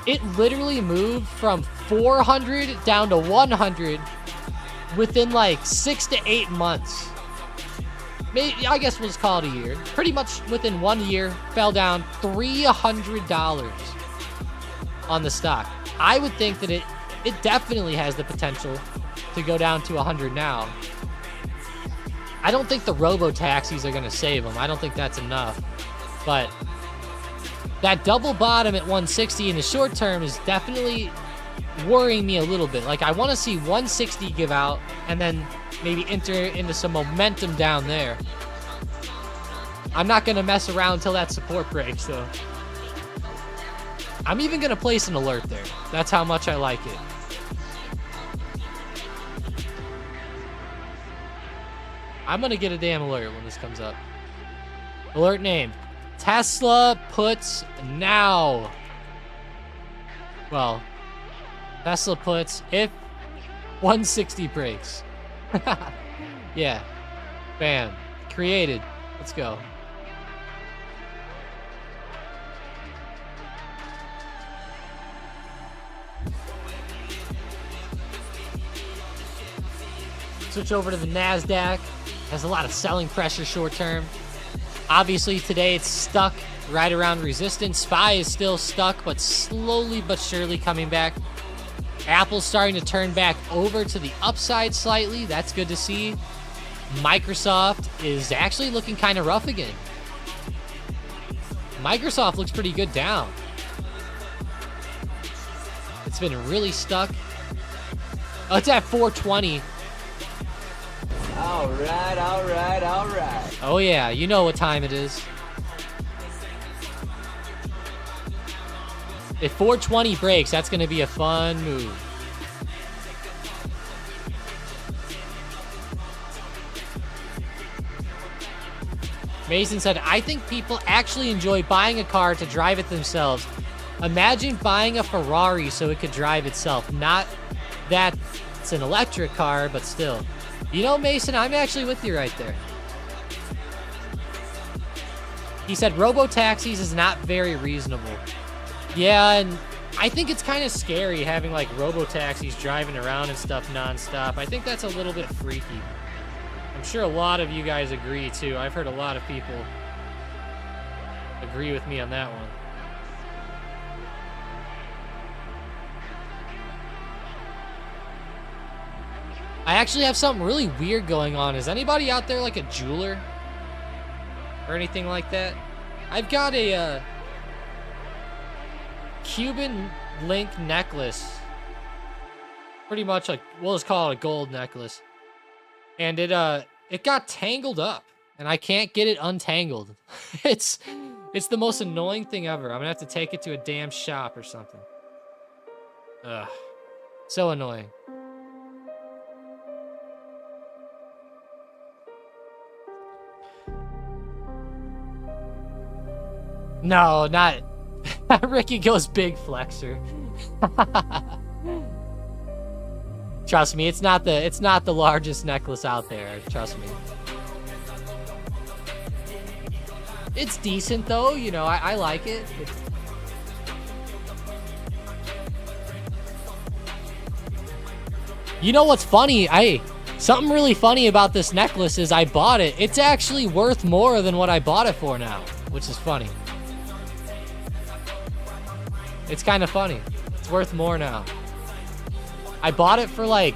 it literally moved from 400 down to 100 within like 6 to 8 months. Maybe, I guess we'll just call it a year. Pretty much within 1 year, fell down $300 on the stock. I would think that it definitely has the potential to go down to 100 now. I don't think the robo-taxis are going to save them. I don't think that's enough. But that double bottom at 160 in the short term is definitely worrying me a little bit. Like, I want to see 160 give out and then maybe enter into some momentum down there. I'm not going to mess around until that support breaks, though. I'm even going to place an alert there. That's how much I like it. I'm going to get a damn alert when this comes up. Alert name. Tesla puts now. Well, Tesla puts if 160 breaks. Yeah. Bam. Created. Let's go. Switch over to the NASDAQ. Has a lot of selling pressure short term. Obviously today it's stuck right around resistance. SPY is still stuck, but slowly but surely coming back. Apple's starting to turn back over to the upside slightly. That's good to see. Microsoft is actually looking kind of rough again. Microsoft looks pretty good down. It's been really stuck. Oh, it's at 420. All right, all right, all right. Oh yeah, you know what time it is. If 420 breaks, that's going to be a fun move. Mason said, I think people actually enjoy buying a car to drive it themselves. Imagine buying a Ferrari so it could drive itself. Not that it's an electric car, but still. You know, Mason, I'm actually with you right there. He said, robo-taxis is not very reasonable. Yeah, and I think it's kind of scary having, like, robo-taxis driving around and stuff nonstop. I think that's a little bit freaky. I'm sure a lot of you guys agree, too. I've heard a lot of people agree with me on that one. I actually have something really weird going on. Is anybody out there like a jeweler? Or anything like that? I've got a Cuban link necklace. Pretty much like, we'll just call it a gold necklace. And it got tangled up. And I can't get it untangled. It's the most annoying thing ever. I'm gonna have to take it to a damn shop or something. Ugh. So annoying. No, not Ricky goes big flexor. Trust me, it's not the largest necklace out there. Trust me. It's decent though, you know. I like it. You know what's funny? Something really funny about this necklace is I bought it. It's actually worth more than what I bought it for now, which is funny. It's kind of funny. It's worth more now. I bought it for like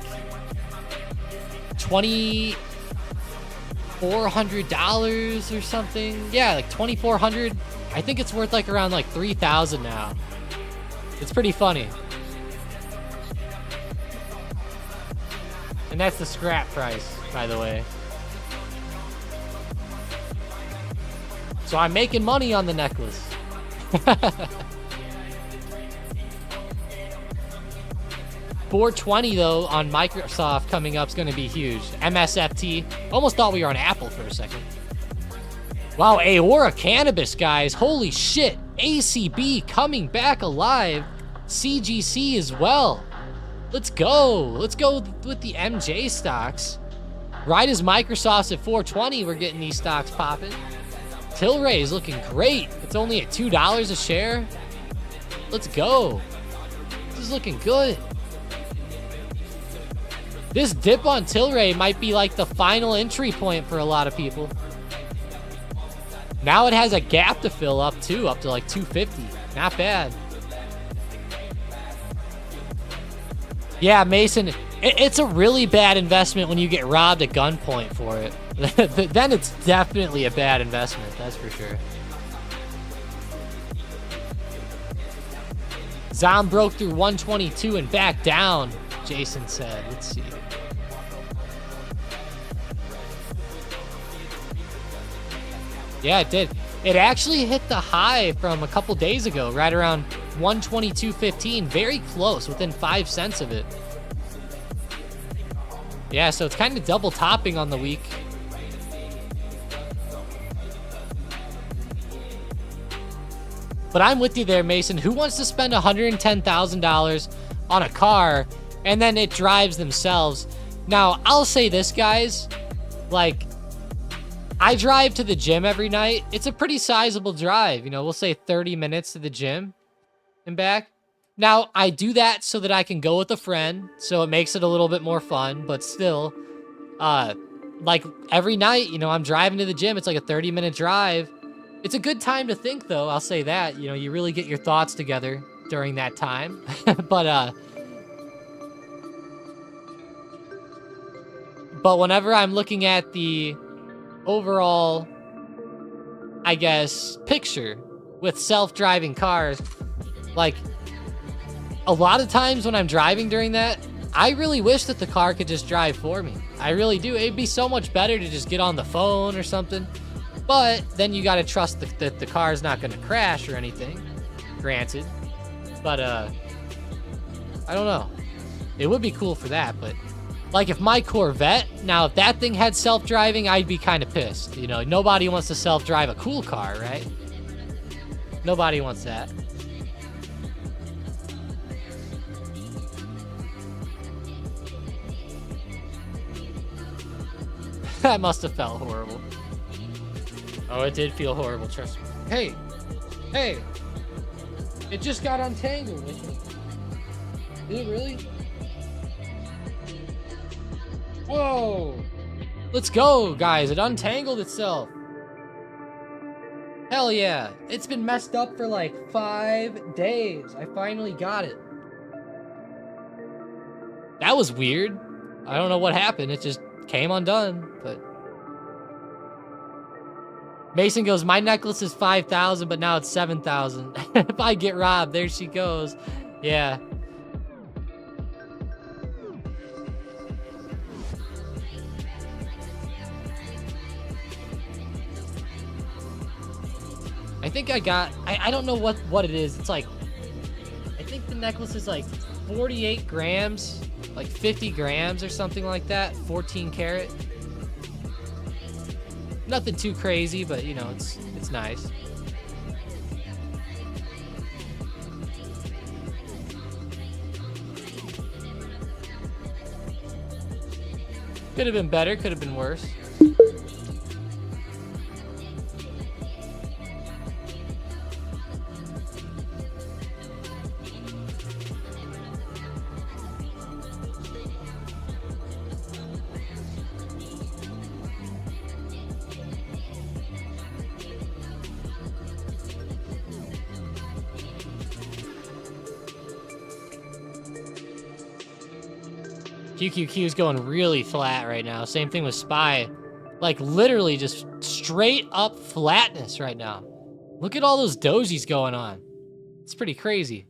$2,400 or something. Yeah, like $2,400. I think it's worth like around like $3,000 now. It's pretty funny. And that's the scrap price, by the way. So I'm making money on the necklace. 420 though on Microsoft coming up is going to be huge. MSFT. Almost thought we were on Apple for a second. Wow, Aora Cannabis, guys. Holy shit. ACB coming back alive. CGC as well. Let's go. Let's go with the MJ stocks. Right as Microsoft's at 420, we're getting these stocks popping. Tilray is looking great. It's only at $2 a share. Let's go. This is looking good. This dip on Tilray might be like the final entry point for a lot of people. Now it has a gap to fill up too, up to like 250. Not bad. Yeah, Mason, it's a really bad investment when you get robbed at gunpoint for it. Then it's definitely a bad investment, that's for sure. Zom broke through 122 and back down, Jason said. Let's see. Yeah, it did. It actually hit the high from a couple days ago, right around 122.15. Very close, within 5 cents of it. Yeah, so it's kind of double topping on the week. But I'm with you there, Mason. Who wants to spend $110,000 on a car and then it drives themselves? Now, I'll say this, guys. Like, I drive to the gym every night. It's a pretty sizable drive. You know, we'll say 30 minutes to the gym and back. Now, I do that so that I can go with a friend, so it makes it a little bit more fun, but still, like every night, you know, I'm driving to the gym. It's like a 30-minute drive, It's a good time to think, though. I'll say that. You know, you really get your thoughts together during that time. But whenever I'm looking at the overall, I guess, picture with self-driving cars, like, a lot of times when I'm driving during that, I really wish that the car could just drive for me. I really do. It'd be so much better to just get on the phone or something. But then you gotta trust that the car's not gonna crash or anything. Granted. But, I don't know. It would be cool for that, but... Like, if my Corvette, now, if that thing had self-driving, I'd be kind of pissed. You know, nobody wants to self-drive a cool car, right? Nobody wants that. That must have felt horrible. Oh, it did feel horrible, trust me. Hey! Hey! It just got untangled. Did it really? Whoa! Let's go, guys. It untangled itself. Hell yeah. It's been messed up for like 5 days. I finally got it. That was weird. I don't know what happened. It just came undone, but... Mason goes, my necklace is 5,000, but now it's 7,000. If I get robbed, there she goes. Yeah. I think I got, I don't know what it is. It's like, I think the necklace is like 48 grams, like 50 grams or something like that. 14 karat. Nothing too crazy, but you know, it's nice. Could have been better, could have been worse. QQQ is going really flat right now. Same thing with Spy. Like, literally just straight up flatness right now. Look at all those dojis going on. It's pretty crazy.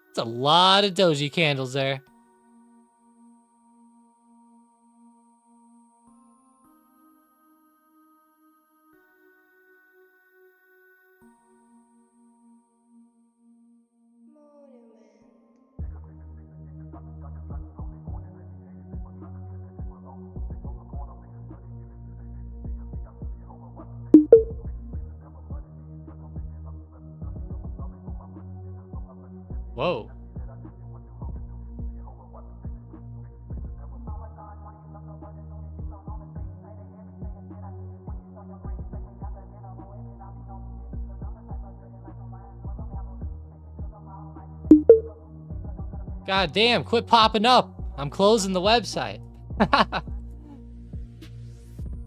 It's a lot of doji candles there. Whoa. God damn, quit popping up. I'm closing the website.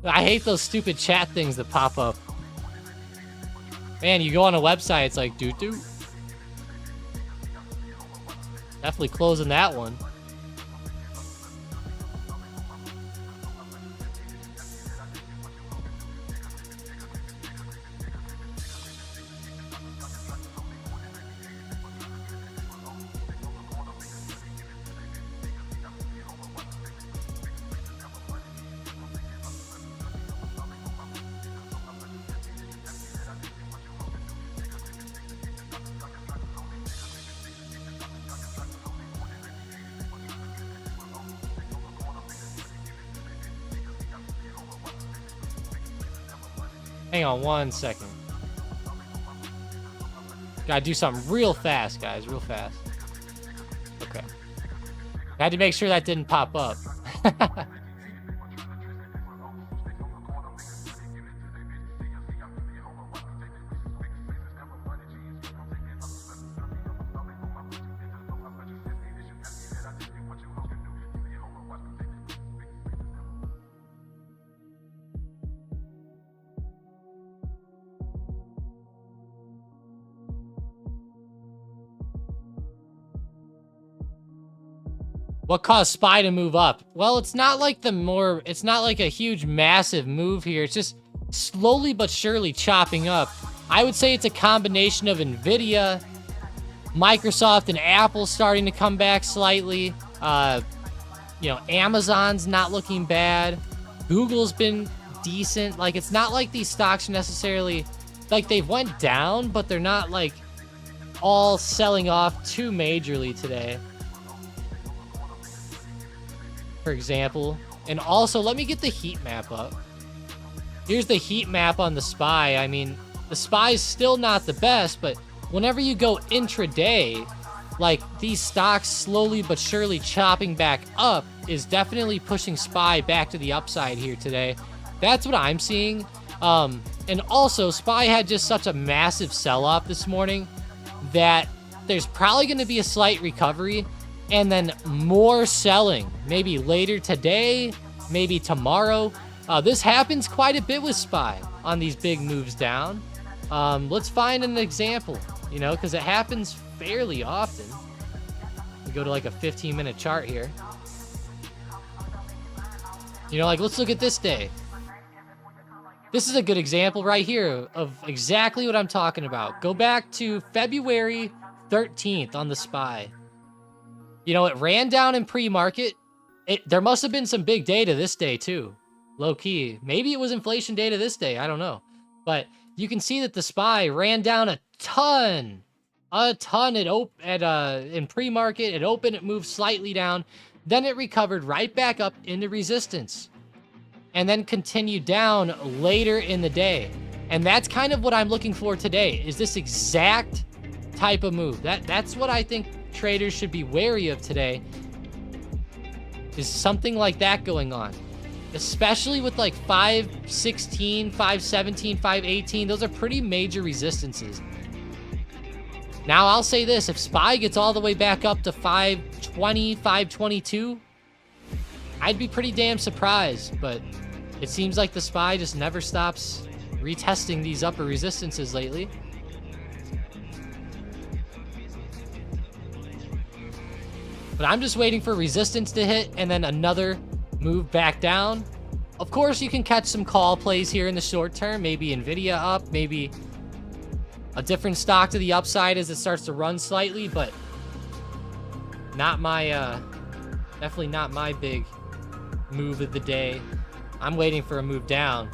I hate those stupid chat things that pop up. Man, you go on a website, it's like, doo-doo. Definitely closing that one. Hang on 1 second. Gotta do something real fast, guys. Real fast. Okay. I had to make sure that didn't pop up. What caused SPY to move up? Well, it's not like it's not like a huge, massive move here. It's just slowly but surely chopping up. I would say it's a combination of Nvidia, Microsoft, and Apple starting to come back slightly. You know, Amazon's not looking bad. Google's been decent. Like, it's not like these stocks are necessarily, like, they've went down, but they're not, like, all selling off too majorly today, for example. And also, let me get the heat map up. Here's the heat map on the SPY. I mean, the SPY is still not the best, but whenever you go intraday, like, these stocks slowly but surely chopping back up is definitely pushing SPY back to the upside here today. That's what I'm seeing. And also, SPY had just such a massive sell-off this morning that there's probably going to be a slight recovery and then more selling. Maybe later today, maybe tomorrow. This happens quite a bit with SPY on these big moves down. Let's find an example, you know, because it happens fairly often. We go to like a 15-minute chart here. You know, like, let's look at this day. This is a good example right here of exactly what I'm talking about. Go back to February 13th on the SPY. You know, it ran down in pre-market. There must have been some big data this day too, low key. Maybe it was inflation data this day. I don't know. But you can see that the SPY ran down a ton. In pre-market. It opened, it moved slightly down. Then it recovered right back up into resistance. And then continued down later in the day. And that's kind of what I'm looking for today, is this exact type of move. That's what I think traders should be wary of today, is something like that going on. Especially with like 516, 517, 518. Those are pretty major resistances. Now, I'll say this. If SPY gets all the way back up to 520, 522, I'd be pretty damn surprised. But it seems like the SPY just never stops retesting these upper resistances lately. But I'm just waiting for resistance to hit and then another move back down. Of course, you can catch some call plays here in the short term. Maybe Nvidia up, maybe a different stock to the upside as it starts to run slightly, but not my, definitely not my big move of the day. I'm waiting for a move down.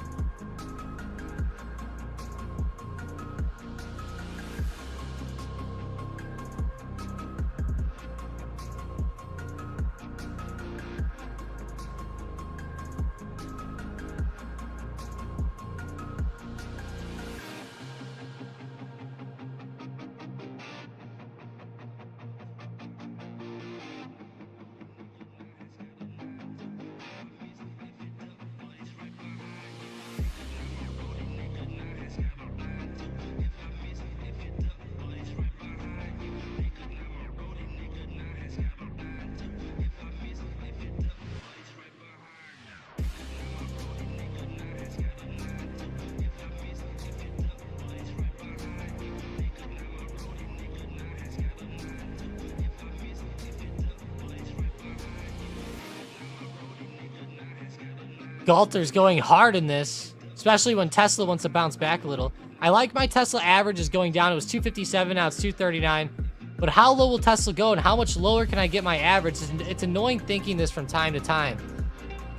Galter's going hard in this, especially when Tesla wants to bounce back a little. I like my Tesla average is going down. It was 257, now it's 239. But how low will Tesla go, and how much lower can I get my average? It's annoying thinking this from time to time.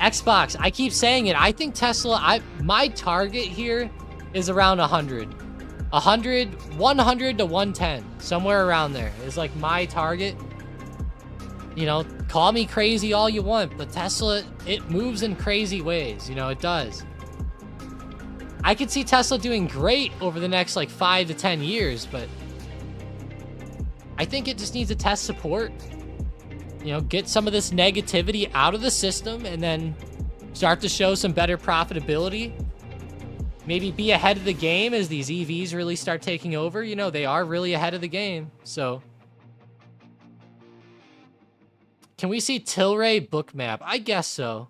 Xbox, I keep saying it. I think Tesla, my target here is around 100. 100 to 110. Somewhere around there is like my target. You know, call me crazy all you want, but Tesla, it moves in crazy ways. You know, it does. I could see Tesla doing great over the next like 5 to 10 years, but I think it just needs to test support. You know, get some of this negativity out of the system and then start to show some better profitability. Maybe be ahead of the game as these EVs really start taking over. You know, they are really ahead of the game, so... Can we see Tilray book map? I guess so.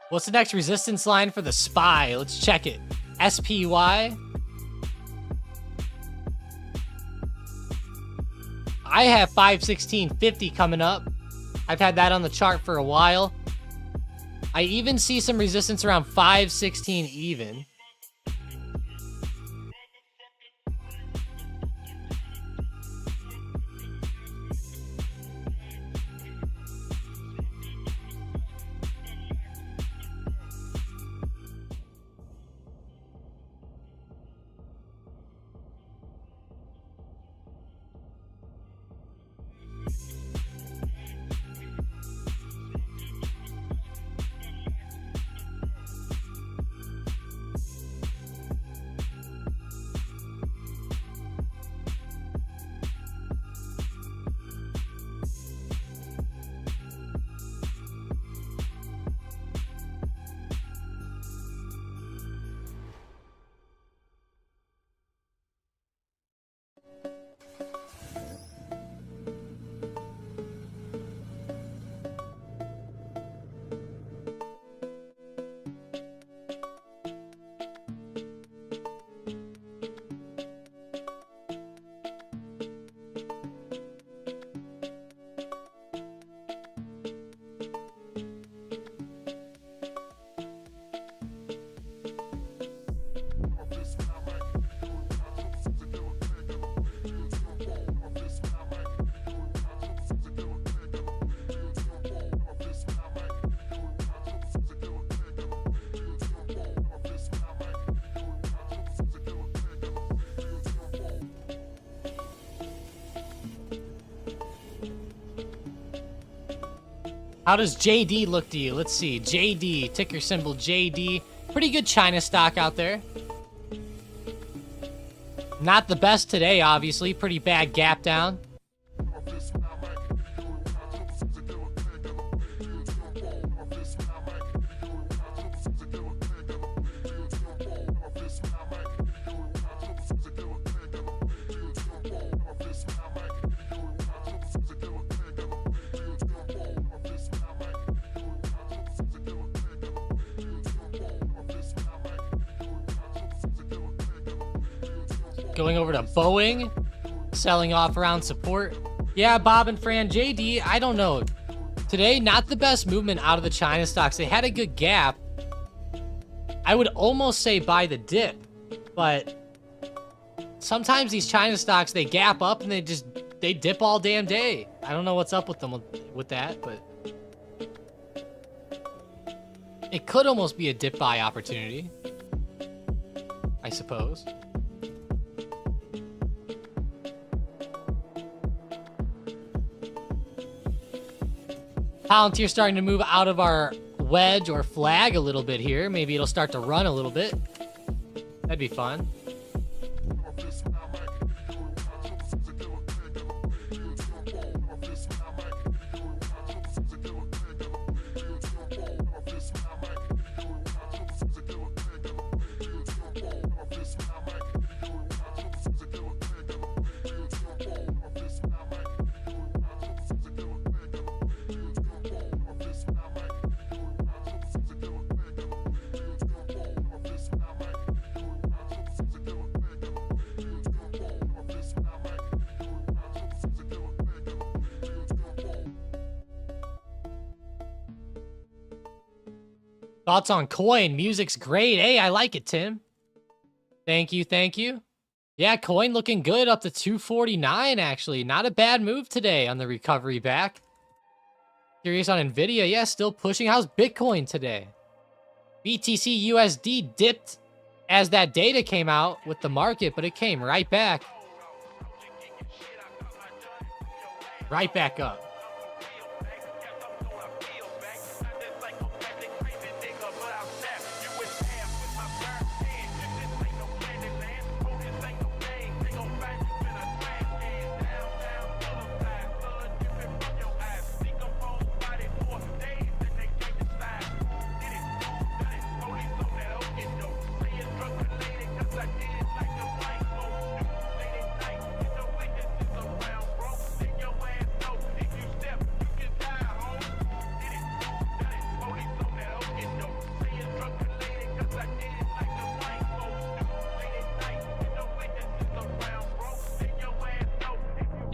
What's the next resistance line for the SPY? Let's check it. SPY. I have 516.50 coming up. I've had that on the chart for a while. I even see some resistance around 516 even. How does JD look to you? Let's see. JD, ticker symbol JD. Pretty good China stock out there. Not the best today, obviously. Pretty bad gap down. Going over to Boeing, selling off around support. Yeah, Bob and Fran, JD, I don't know. Today, not the best movement out of the China stocks. They had a good gap. I would almost say buy the dip, but sometimes these China stocks, they gap up and they dip all damn day. I don't know what's up with them with that, but it could almost be a dip buy opportunity, I suppose. Palantir starting to move out of our wedge or flag a little bit here. Maybe it'll start to run a little bit. That'd be fun. Thoughts on coin? Music's great. Hey, I like it, Tim. Thank you, thank you. Yeah, coin looking good, up to 249, actually. Not a bad move today on the recovery back. Curious on NVIDIA. Yeah, still pushing. How's Bitcoin today? BTC USD dipped as that data came out with the market, but it came right back. Right back up.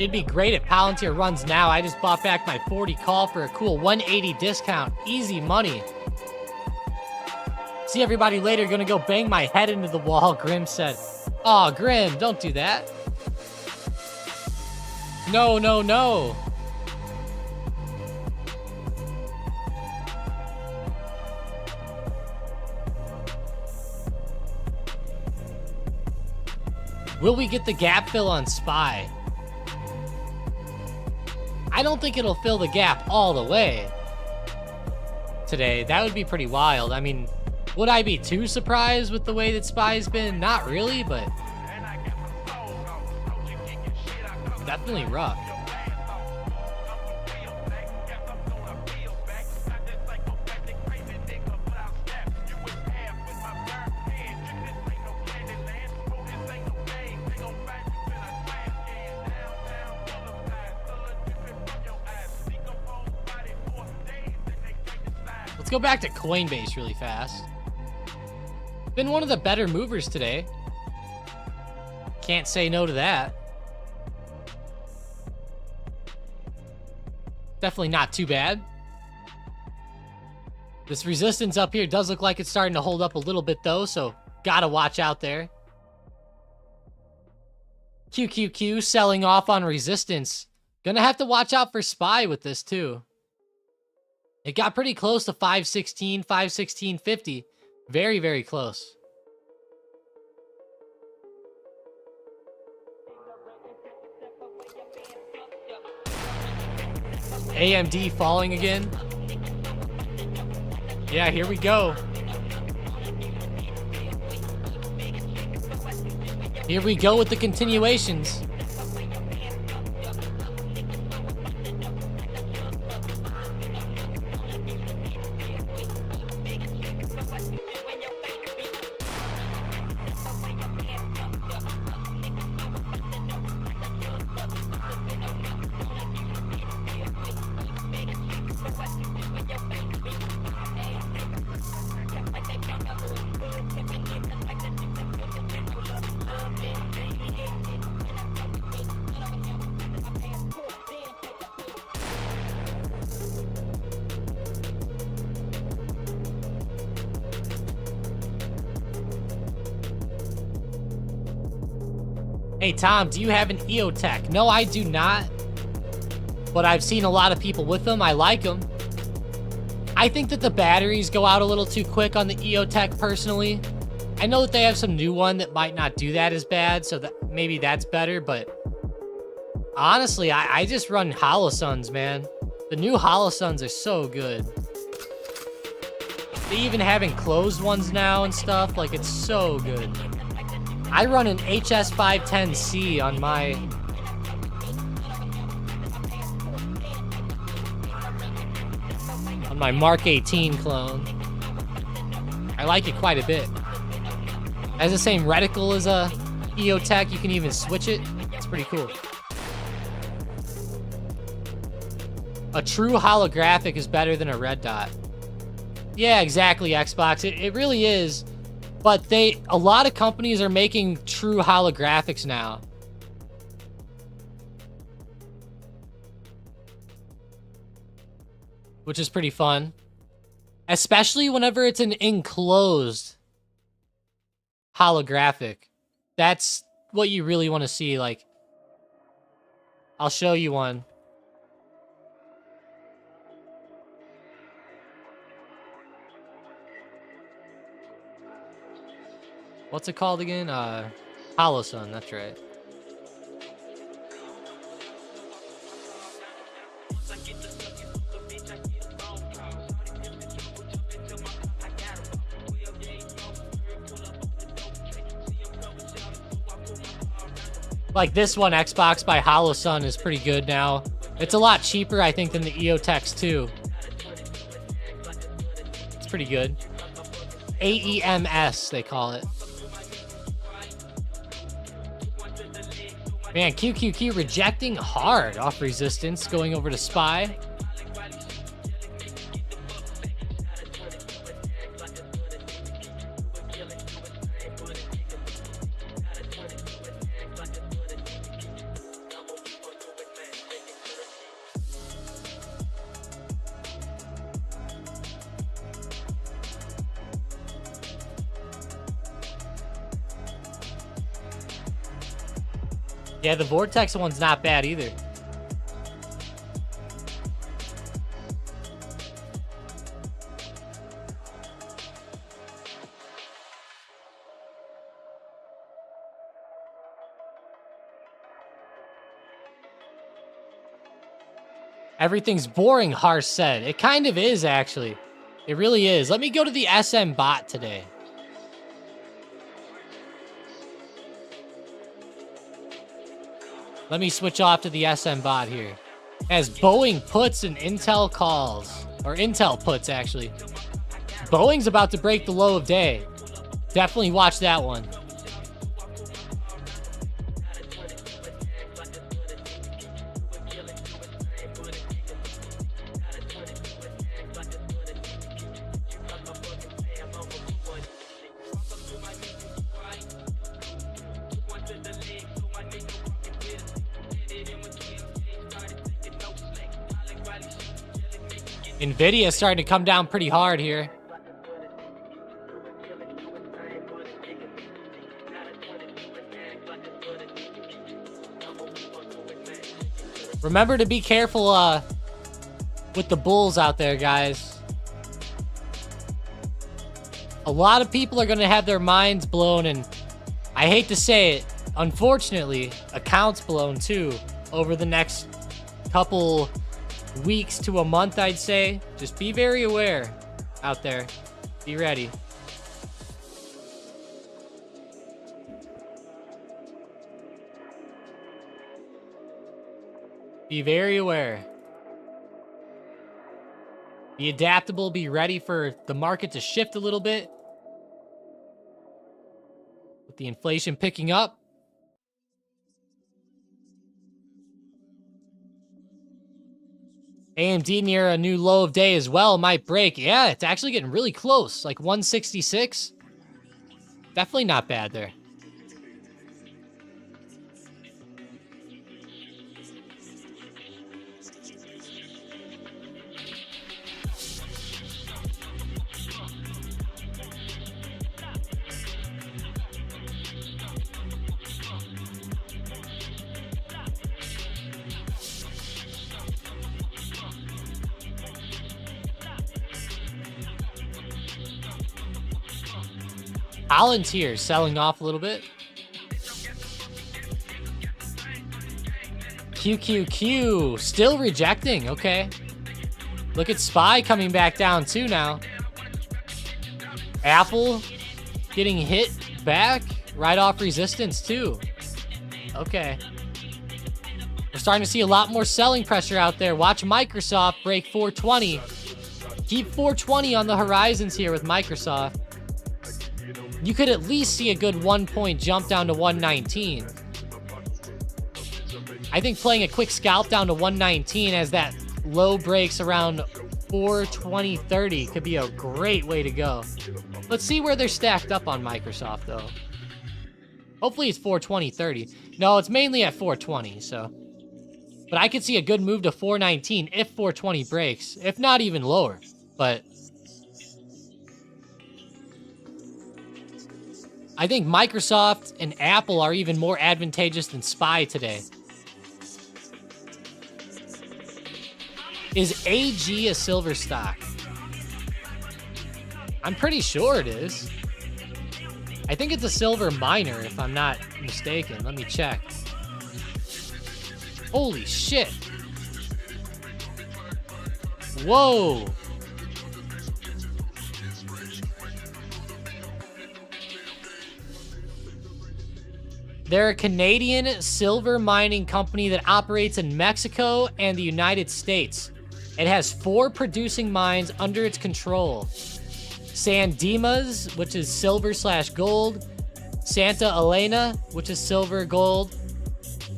It'd be great if Palantir runs now. I just bought back my 40 call for a cool 180 discount. Easy money. See everybody later. Gonna go bang my head into the wall, Grim said. Aw, Grim, don't do that. No, no, no. Will we get the gap fill on SPY? I don't think it'll fill the gap all the way today. That would be pretty wild. I mean, would I be too surprised with the way that SPY's been? Not really, but definitely rough. Let's go back to Coinbase really fast. Been one of the better movers today. Can't say no to that. Definitely not too bad. This resistance up here does look like it's starting to hold up a little bit though, so gotta watch out there. QQQ selling off on resistance. Gonna have to watch out for SPY with this too. It got pretty close to 516, 516.50. Very, very close. AMD falling again. Yeah, here we go. Here we go with the continuations. Hey Tom, do you have an EOTech? No, I do not. But I've seen a lot of people with them. I like them. I think that the batteries go out a little too quick on the EOTech personally. I know that they have some new one that might not do that as bad, so that maybe that's better, but honestly, I just run Holosuns, man. The new Holosuns are so good. They even have enclosed ones now and stuff, like it's so good. I run an HS510C on my Mark 18 clone. I like it quite a bit. Has the same reticle as a EOTech. You can even switch it. It's pretty cool. A true holographic is better than a red dot. Yeah, exactly, Xbox. It really is. But a lot of companies are making true holographics now. Which is pretty fun. Especially whenever it's an enclosed holographic. That's what you really want to see. Like, I'll show you one. What's it called again? Holosun, that's right. Like this one, Xbox by Holosun, is pretty good now. It's a lot cheaper, I think, than the EOTechs too. It's pretty good. AEMS, they call it. Man, QQQ rejecting hard off resistance, going over to SPY. Yeah, the Vortex one's not bad either. Everything's boring, Harsh said. It kind of is, actually. It really is. Let me go to the SM bot today. Let me switch off to the SM bot here. As Boeing puts and Intel calls. Or Intel puts, actually. Boeing's about to break the low of day. Definitely watch that one. Nvidia is starting to come down pretty hard here. Remember to be careful with the bulls out there, guys. A lot of people are going to have their minds blown, and I hate to say it, unfortunately, accounts blown too over the next couple weeks to a month, I'd say. Just be very aware out there. Be ready. Be very aware. Be adaptable. Be ready for the market to shift a little bit. With the inflation picking up. AMD near a new low of day as well. Might break. Yeah, it's actually getting really close. Like 166. Definitely not bad there. Holland's here, selling off a little bit. QQQ, still rejecting, okay. Look at SPY coming back down too now. Apple getting hit back, right off resistance too. Okay. We're starting to see a lot more selling pressure out there. Watch Microsoft break 420. Keep 420 on the horizons here with Microsoft. You could at least see a good 1 point jump down to 119. I think playing a quick scalp down to 119 as that low breaks around 420.30 could be a great way to go. Let's see where they're stacked up on Microsoft, though. Hopefully it's 420.30. No, it's mainly at 420, so. But I could see a good move to 419 if 420 breaks, if not even lower. But I think Microsoft and Apple are even more advantageous than SPY today. Is AG a silver stock? I'm pretty sure it is. I think it's a silver miner, if I'm not mistaken. Let me check. Holy shit. Whoa. They're a Canadian silver mining company that operates in Mexico and the United States. It has 4 producing mines under its control. San Dimas, which is silver/gold. Santa Elena, which is silver, gold.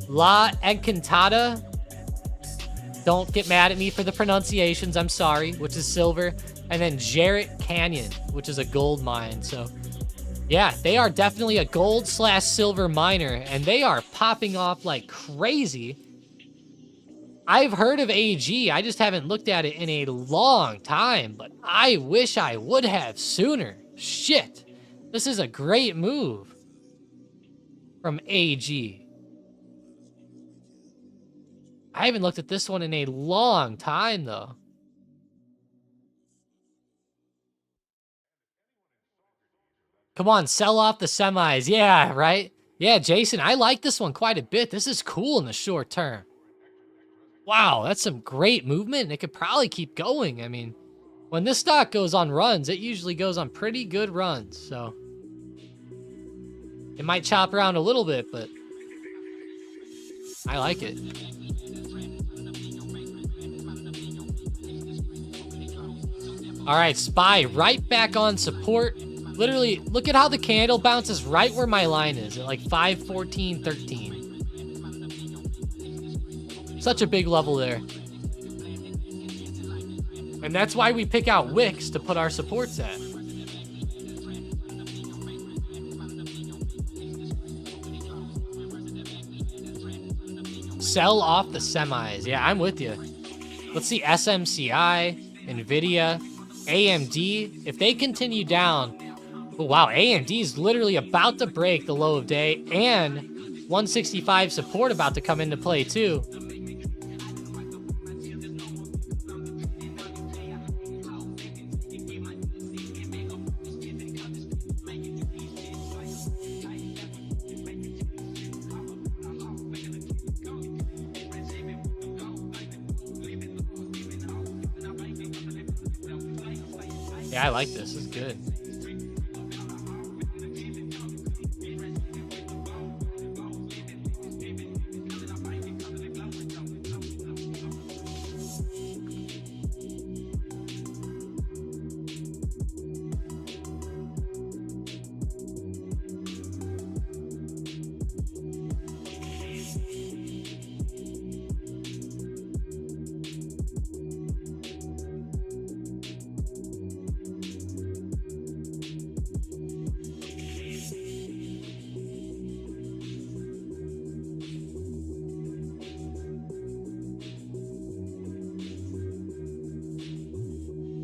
La Encantada. Don't get mad at me for the pronunciations, I'm sorry, which is silver. And then Jarrett Canyon, which is a gold mine. So yeah, they are definitely a gold/silver miner, and they are popping off like crazy. I've heard of AG, I just haven't looked at it in a long time, but I wish I would have sooner. Shit, this is a great move from AG. I haven't looked at this one in a long time, though. Come on, sell off the semis. Yeah, right? Yeah, Jason, I like this one quite a bit. This is cool in the short term. Wow, that's some great movement. It could probably keep going. I mean, when this stock goes on runs, it usually goes on pretty good runs. So it might chop around a little bit, but I like it. All right, SPY right back on support. Literally, look at how the candle bounces right where my line is at like 514.13. Such a big level there. And that's why we pick out wicks to put our supports at. Sell off the semis. Yeah, I'm with you. Let's see SMCI, NVIDIA, AMD. If they continue down... Oh, wow, AMD is literally about to break the low of day, and 165 support about to come into play, too. Yeah, I like this. This is good.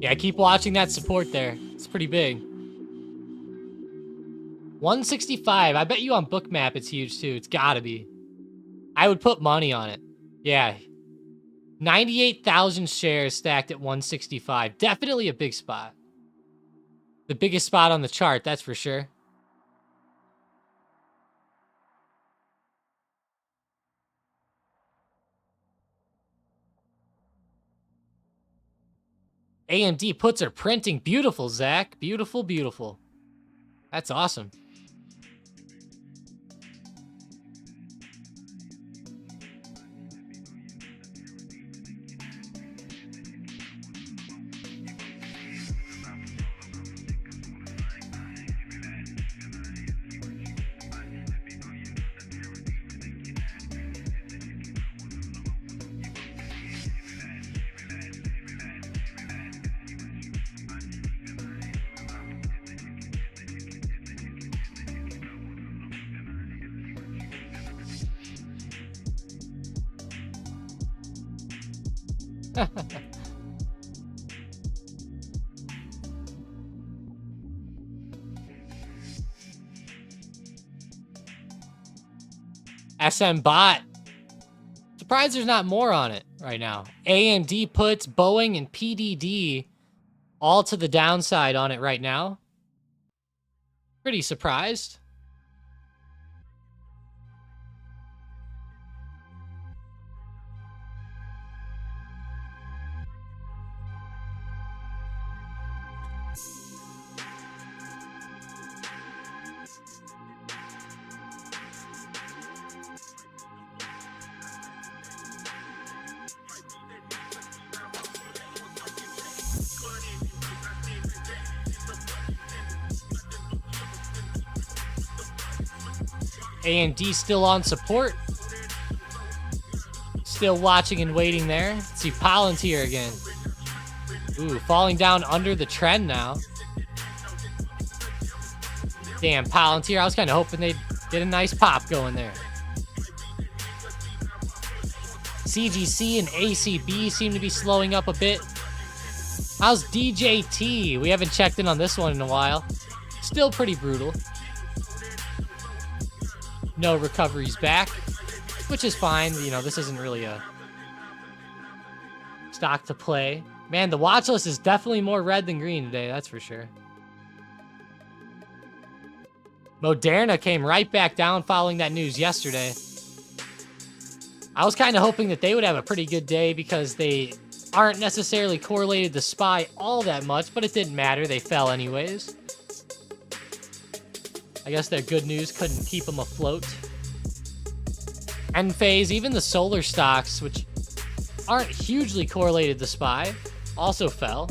Yeah, keep watching that support there. It's pretty big. 165. I bet you on Bookmap it's huge too. It's gotta be. I would put money on it. Yeah. 98,000 shares stacked at 165. Definitely a big spot. The biggest spot on the chart, that's for sure. AMD puts are printing. Beautiful, Zach. Beautiful, beautiful. That's awesome. SM bot. Surprised there's not more on it right now. AMD puts, Boeing, and PDD all to the downside on it right now. Pretty surprised. AMD still on support. Still watching and waiting there. Let's see Palantir again. Ooh, falling down under the trend now. Damn, Palantir. I was kind of hoping they'd get a nice pop going there. CGC and ACB seem to be slowing up a bit. How's DJT? We haven't checked in on this one in a while. Still pretty brutal. No recoveries back, which is fine. You know, this isn't really a stock to play. Man, the watch list is definitely more red than green today, that's for sure. Moderna came right back down following that news yesterday. I was kind of hoping that they would have a pretty good day because they aren't necessarily correlated to SPY all that much, but it didn't matter. They fell anyways. I guess their good news couldn't keep them afloat. Enphase, even the solar stocks, which aren't hugely correlated to SPY, also fell.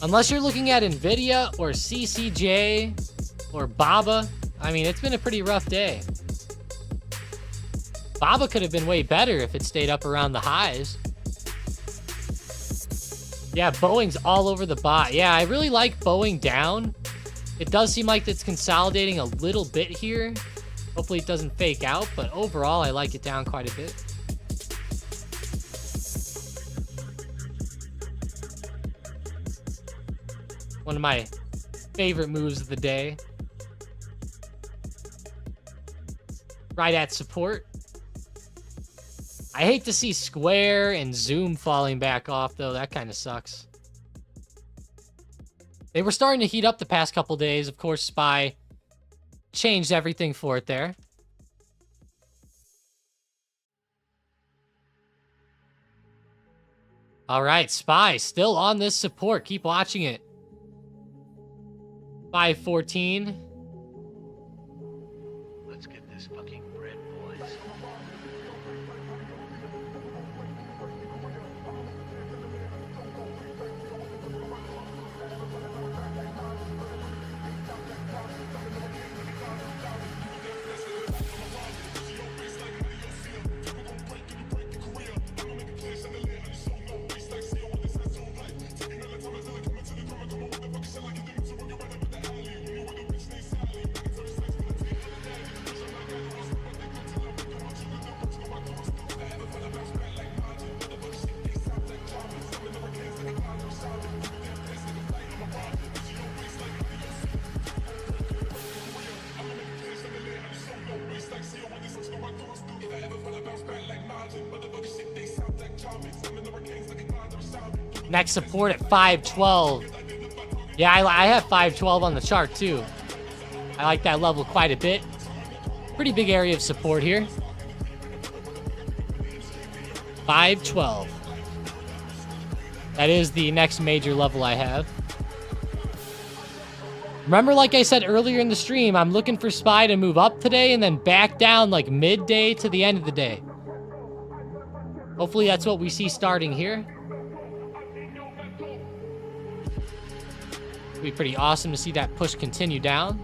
Unless you're looking at Nvidia or CCJ or BABA, I mean, it's been a pretty rough day. BABA could have been way better if it stayed up around the highs. Yeah, Boeing's all over the bot. Yeah, I really like Boeing down. It does seem like it's consolidating a little bit here. Hopefully it doesn't fake out, but overall I like it down quite a bit. One of my favorite moves of the day. Right at support. I hate to see Square and Zoom falling back off, though. That kind of sucks. They were starting to heat up the past couple days. Of course, SPY changed everything for it there. All right, SPY still on this support. Keep watching it. 514. Let's get this fucking bread, boys. Next support at 512. Yeah, I have 512 on the chart too. I like that level quite a bit. Pretty big area of support here. 512. That is the next major level I have. Remember, like I said earlier in the stream, I'm looking for SPY to move up today and then back down like midday to the end of the day. Hopefully that's what we see starting here. It'd be pretty awesome to see that push continue down.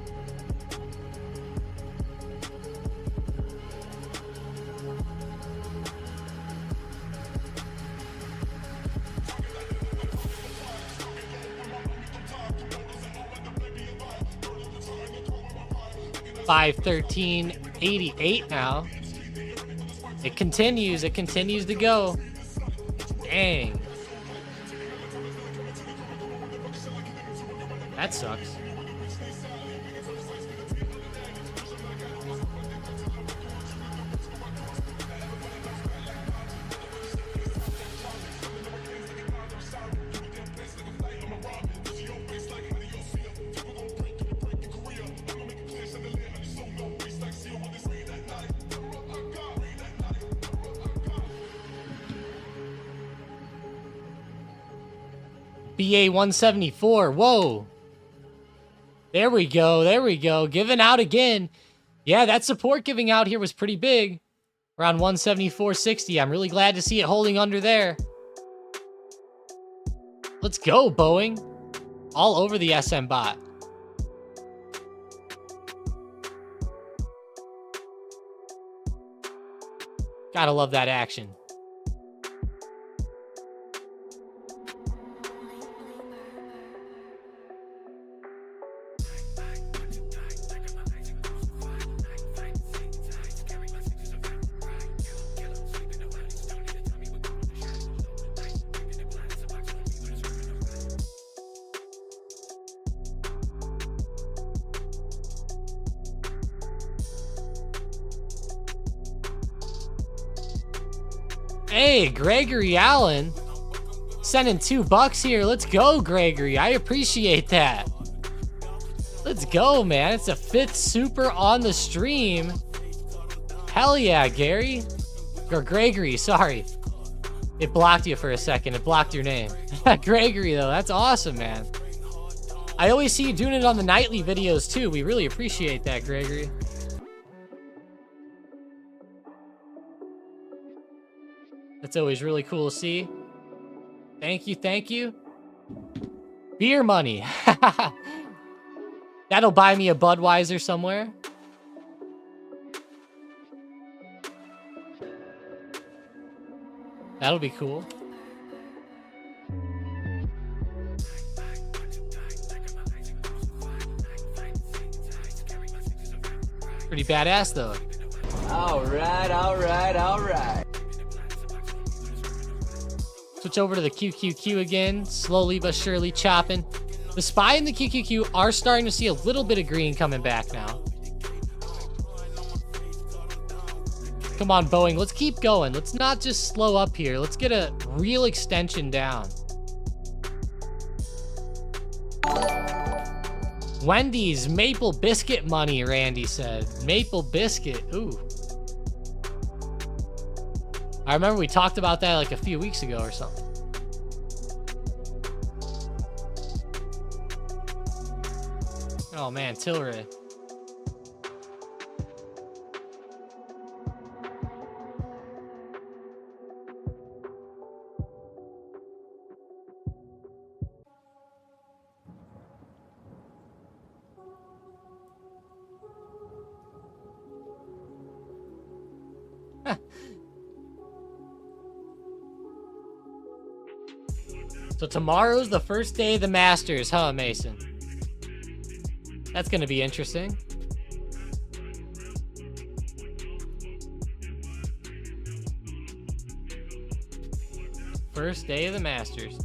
$513.88 now. It continues to go. Dang. That sucks. BA 174. Whoa. There we go. There we go. Giving out again. Yeah, that support giving out here was pretty big. Around 174.60. I'm really glad to see it holding under there. Let's go, Boeing. All over the SM bot. Gotta love that action. Hey, Gregory Allen. Sending $2 here. Let's go, Gregory. I appreciate that. Let's go, man. It's a 5th super on the stream. Hell yeah, Gary. Or Gregory, sorry. It blocked you for a second. It blocked your name. Gregory, though. That's awesome, man. I always see you doing it on the nightly videos, too. We really appreciate that, Gregory. That's always really cool to see. Thank you, thank you. Beer money. That'll buy me a Budweiser somewhere. That'll be cool. Pretty badass, though. All right, all right, all right. Switch over to the QQQ again, slowly but surely chopping. The SPY and the QQQ are starting to see a little bit of green coming back now. Come on, Boeing, let's keep going. Let's not just slow up here. Let's get a real extension down. Wendy's maple biscuit money, Randy said. Maple biscuit, ooh. I remember we talked about that like a few weeks ago or something. Oh man, Tilray. So tomorrow's the first day of the Masters, huh, Mason? That's gonna be interesting. First day of the Masters.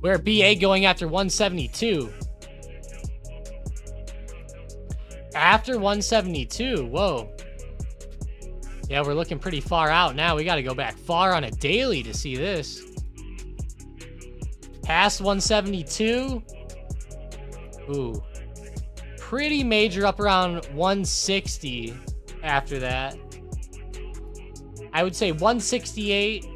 We're BA going after 172. After 172, whoa. Yeah, we're looking pretty far out now. We got to go back far on a daily to see this. Past 172. Ooh. Pretty major up around 160 after that. I would say 168.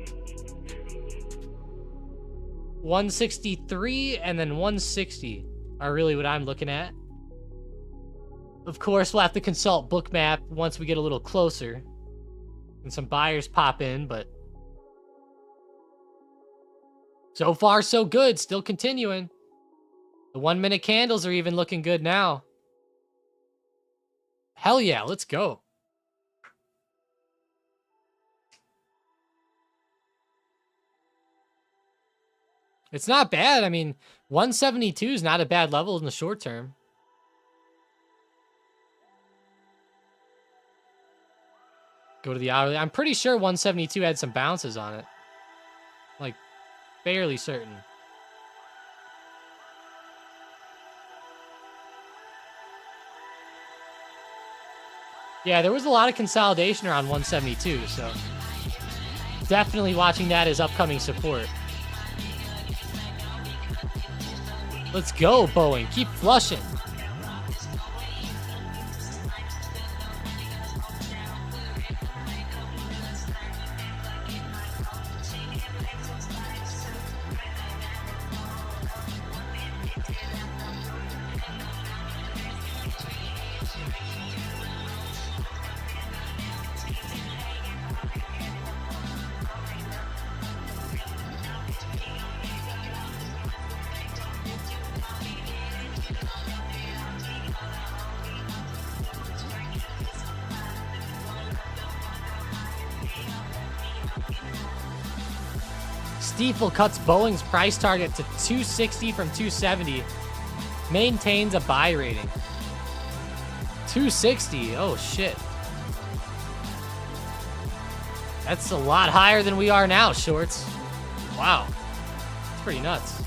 163 and then 160 are really what I'm looking at. Of course, we'll have to consult Bookmap once we get a little closer and some buyers pop in, but so far so good. Still continuing. The 1 minute candles are even looking good now. Hell yeah, let's go. It's not bad. I mean, 172 is not a bad level in the short term. Go to the hourly. I'm pretty sure 172 had some bounces on it. Like, fairly certain. Yeah, there was a lot of consolidation around 172, so definitely watching that as upcoming support. Let's go, Boeing. Keep flushing. Stiefel cuts Boeing's price target to 260 from 270. Maintains a buy rating. 260. Oh, shit. That's a lot higher than we are now, shorts. Wow. It's pretty nuts.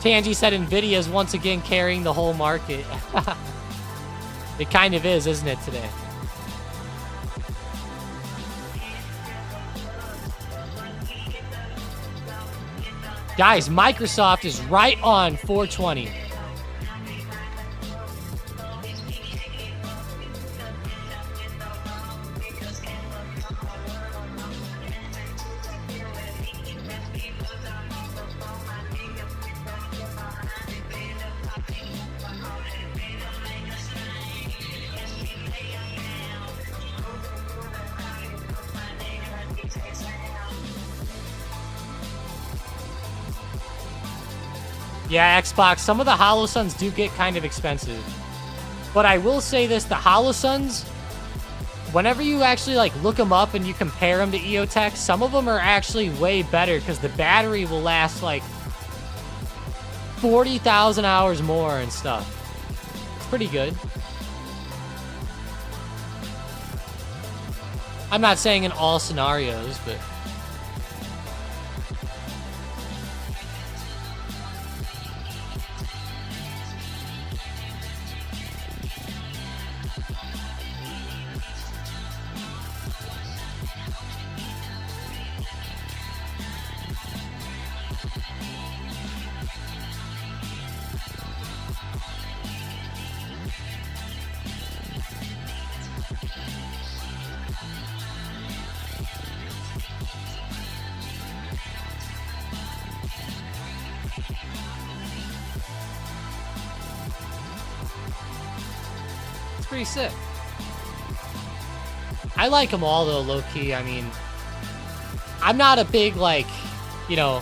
Tangi said Nvidia is once again carrying the whole market. It kind of is, isn't it, today? Guys, Microsoft is right on 420. Yeah, Xbox, some of the HoloSuns do get kind of expensive. But I will say this, the HoloSuns, whenever you actually like look them up and you compare them to EOTech, some of them are actually way better because the battery will last like 40,000 hours more and stuff. It's pretty good. I'm not saying in all scenarios, but... pretty sick. I like them all though, low-key. I mean, I'm not a big, like, you know,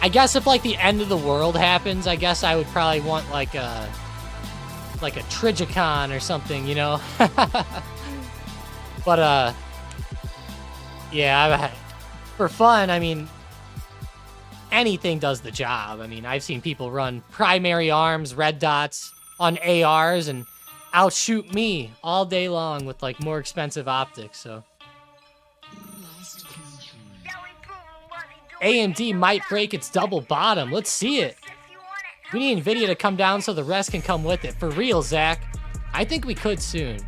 I guess if like the end of the world happens, I guess I would probably want like a Trigicon or something, you know? But yeah, for fun, I mean, anything does the job. I mean, I've seen people run primary arms, red dots on ARs and outshoot me all day long with like more expensive optics, so. AMD might break its double bottom. Let's see it. We need Nvidia to come down so the rest can come with it. For real, Zach. I think we could soon.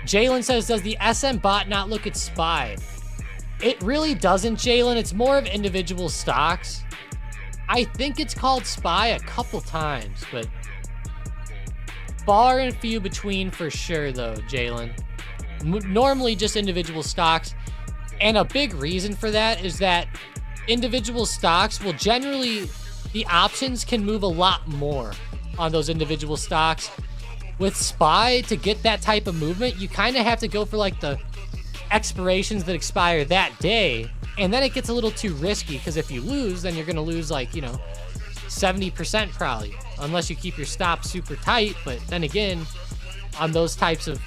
Jalen says, does the SM bot not look at SPY? It really doesn't, Jalen. It's more of individual stocks. I think it's called SPY a couple times, but far and few between for sure, though, Jalen. Normally just individual stocks. And a big reason for that is that individual stocks will generally, the options can move a lot more on those individual stocks. With SPY, to get that type of movement, you kind of have to go for like the expirations that expire that day. And then it gets a little too risky because if you lose, then you're going to lose like, you know, 70% probably, unless you keep your stop super tight. But then again, on those types of,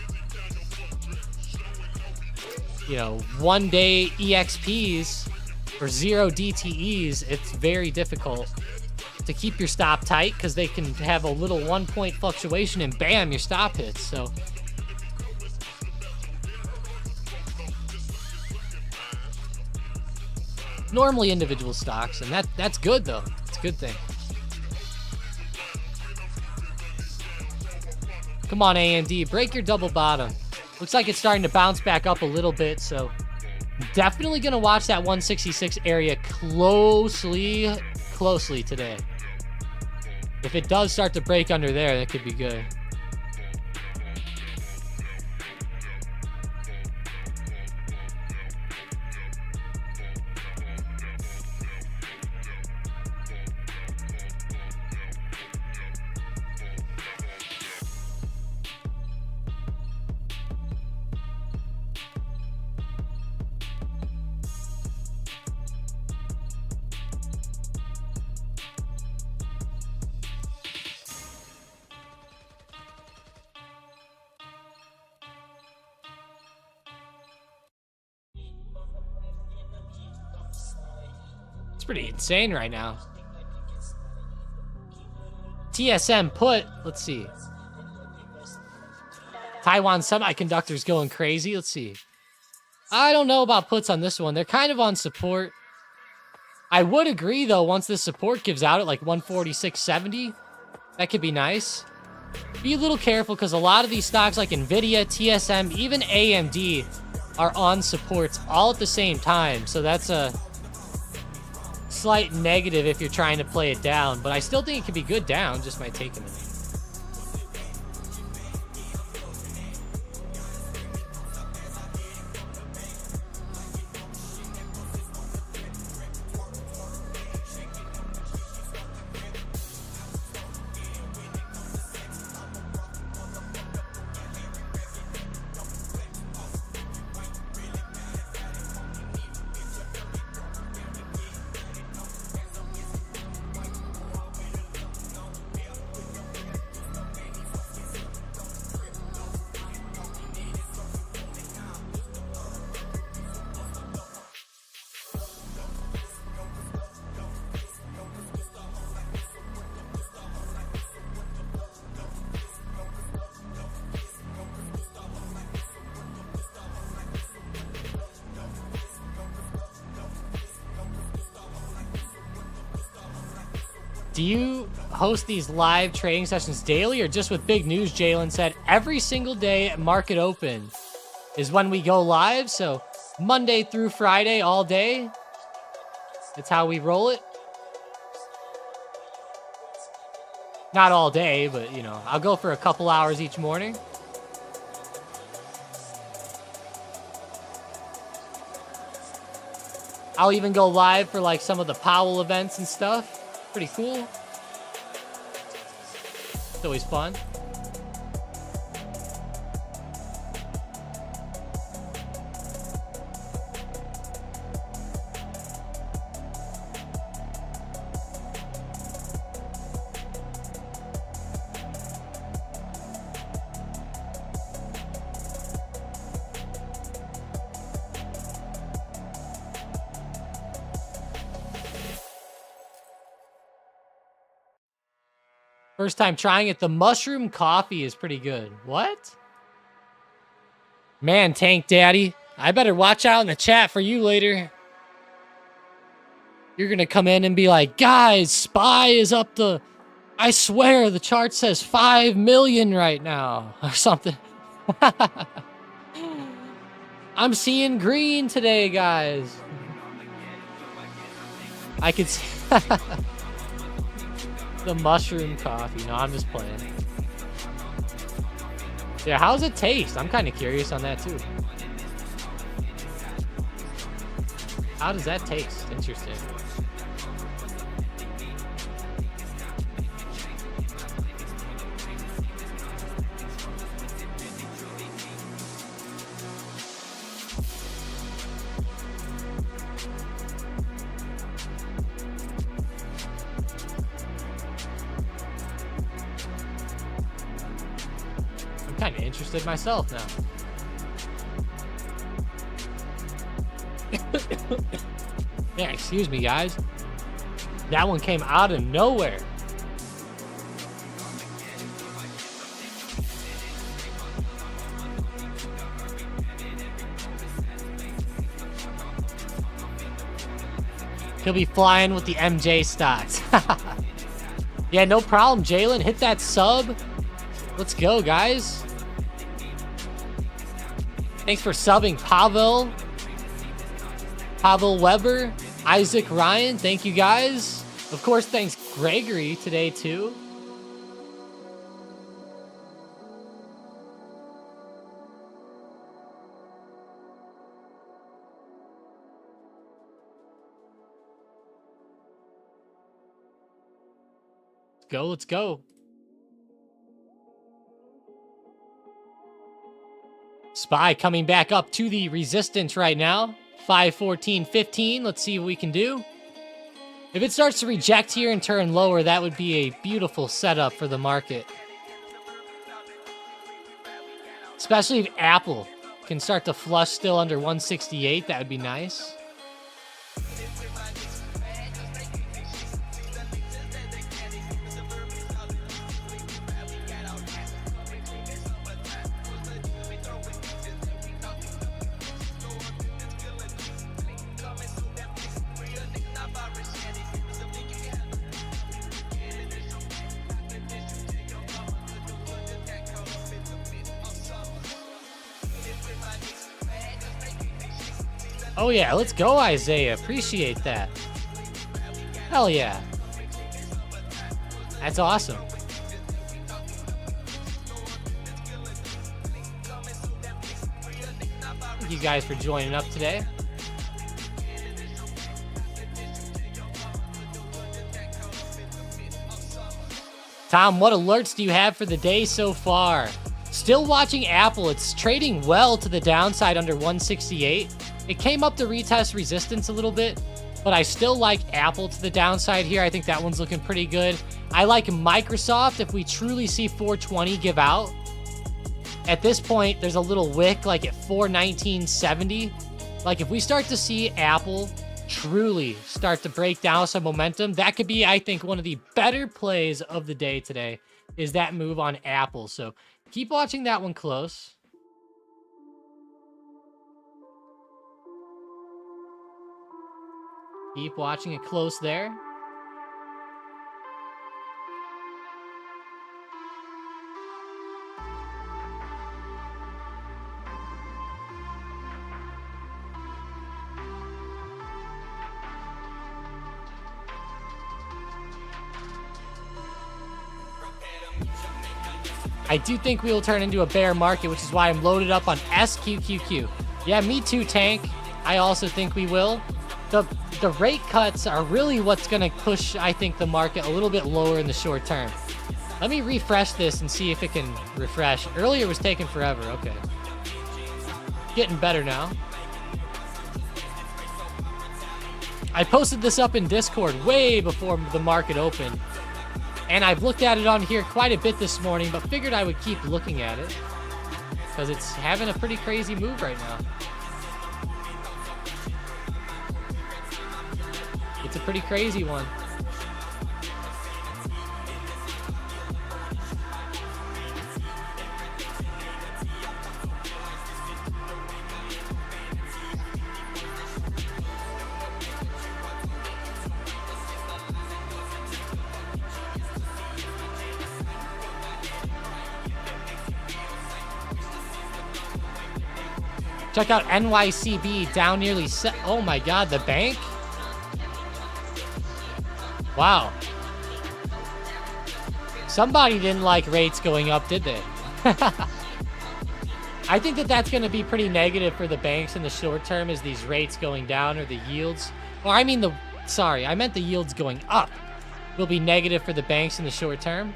you know, 1 day EXPs or 0 DTEs, it's very difficult to keep your stop tight because they can have a little 1 point fluctuation and bam, your stop hits. So normally individual stocks, and that's good though. It's a good thing. Come on, AMD, break your double bottom. Looks like it's starting to bounce back up a little bit, so definitely gonna watch that 166 area closely today. If it does start to break under there, that could be good. pretty insane right now. TSM put, let's see. Taiwan Semiconductor's going crazy. Let's see. I don't know about puts on this one. They're kind of on support. I would agree, though, once this support gives out at like 146.70, that could be nice. Be a little careful because a lot of these stocks like Nvidia, TSM, even AMD are on supports all at the same time. So that's a slight negative if you're trying to play it down. But I still think it could be good down. Just might take a minute. Do you host these live trading sessions daily or just with big news? Jalen said every single day at market open is when we go live. So Monday through Friday, all day. That's how we roll it. Not all day, but you know, I'll go for a couple hours each morning. I'll even go live for like some of the Powell events and stuff. Pretty cool. It's always fun. First time trying it. The mushroom coffee is pretty good. What? Man, Tank Daddy. I better watch out in the chat for you later. You're going to come in and be like, guys, SPY is up the... I swear the chart says 5 million right now. Or something. I'm seeing green today, guys. I could see... The mushroom coffee. No, I'm just playing. Yeah, how does it taste? I'm kind of curious on that too. How does that taste? Interesting. Kind of interested myself now. Yeah, excuse me, guys. That one came out of nowhere. He'll be flying with the MJ stocks. Yeah, no problem, Jalen. Hit that sub. Let's go, guys. Thanks for subbing, Pavel Weber, Isaac Ryan. Thank you, guys. Of course, thanks, Gregory, today, too. Let's go, let's go. SPY coming back up to the resistance right now. 514.15. Let's see what we can do. If it starts to reject here and turn lower, that would be a beautiful setup for the market. Especially if Apple can start to flush still under 168. That would be nice. Oh yeah, let's go, Isaiah. Appreciate that. Hell yeah. That's awesome. Thank you guys for joining up today. Tom, what alerts do you have for the day so far? Still watching Apple. It's trading well to the downside under 168. It came up to retest resistance a little bit, but I still like Apple to the downside here. I think that one's looking pretty good. I like Microsoft if we truly see 420 give out. At this point, there's a little wick like at 419.70. Like if we start to see Apple truly start to break down some momentum, that could be, I think, one of the better plays of the day today is that move on Apple. So keep watching that one close. Keep watching it close there. I do think we will turn into a bear market, which is why I'm loaded up on SQQQ. Yeah, me too, Tank. I also think we will. The rate cuts are really what's going to push, I think, the market a little bit lower in the short term. Let me refresh this and see if it can refresh. Earlier it was taking forever. Okay. Getting better now. I posted this up in Discord way before the market opened. And I've looked at it on here quite a bit this morning, but figured I would keep looking at it because it's having a pretty crazy move right now. It's a pretty crazy one. Check out NYCB down nearly oh my god, the bank? Wow. Somebody didn't like rates going up, did they? I think that that's going to be pretty negative for the banks in the short term as these rates going down or the yields. Or I mean sorry, I meant the yields going up will be negative for the banks in the short term.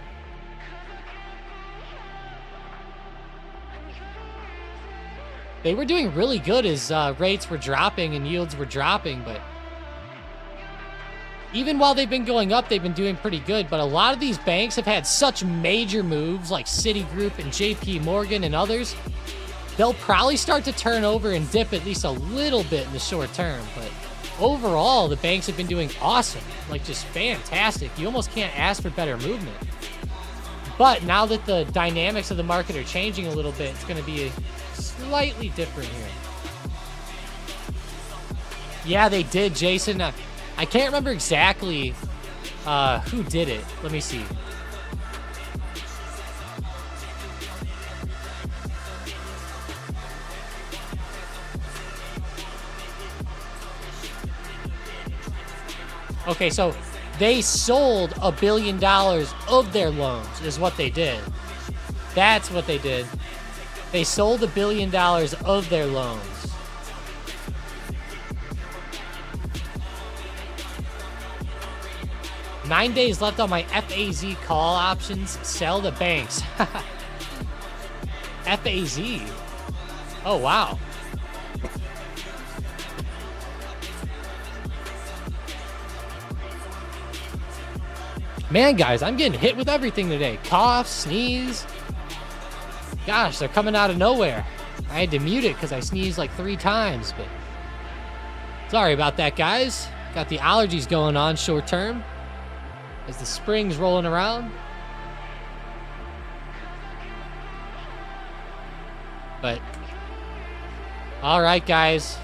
They were doing really good as rates were dropping and yields were dropping, but even while they've been going up, they've been doing pretty good. But a lot of these banks have had such major moves like Citigroup and JP Morgan and others. They'll probably start to turn over and dip at least a little bit in the short term. But overall, the banks have been doing awesome, like just fantastic. You almost can't ask for better movement. But now that the dynamics of the market are changing a little bit, it's going to be slightly different here. Yeah, they did, Jason. I can't remember exactly who did it. Let me see. Okay, so they sold $1 billion of their loans is what they did. That's what they did. They sold $1 billion of their loans. Nine days left on my FAZ call options. Sell the banks. FAZ. Oh, wow. Man, guys, I'm getting hit with everything today. Cough, sneeze. Gosh, they're coming out of nowhere. I had to mute it because I sneezed like 3 times, but sorry about that, guys. Got the allergies going on short term as the spring's rolling around. But all right, guys,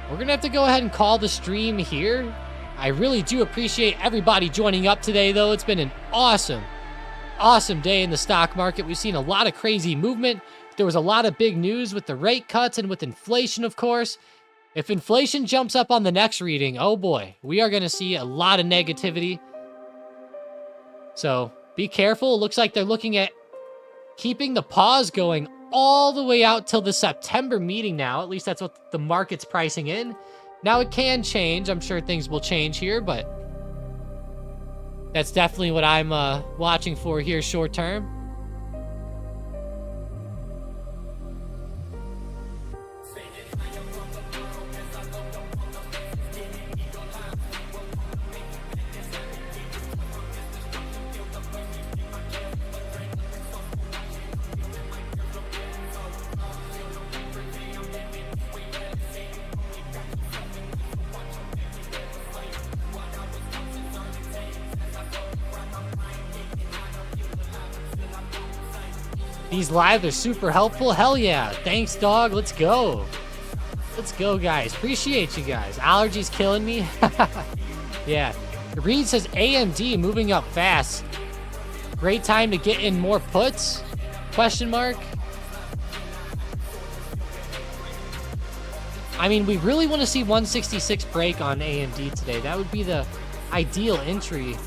we're gonna have to go ahead and call the stream here. I really do appreciate everybody joining up today, though. It's been an awesome day in the stock market. We've seen a lot of crazy movement. There was a lot of big news with the rate cuts and with inflation, of course. If inflation jumps up on the next reading, oh boy, we are going to see a lot of negativity. So be careful. It looks like they're looking at keeping the pause going all the way out till the September meeting now. At least that's what the market's pricing in. Now it can change. I'm sure things will change here, but that's definitely what I'm watching for here short term. These lives are super helpful. Hell yeah. Thanks, dog. Let's go. Let's go, guys. Appreciate you guys. Allergies killing me. Yeah. Reed says AMD moving up fast. Great time to get in more puts? Question mark. I mean, we really want to see 166 break on AMD today. That would be the ideal entry.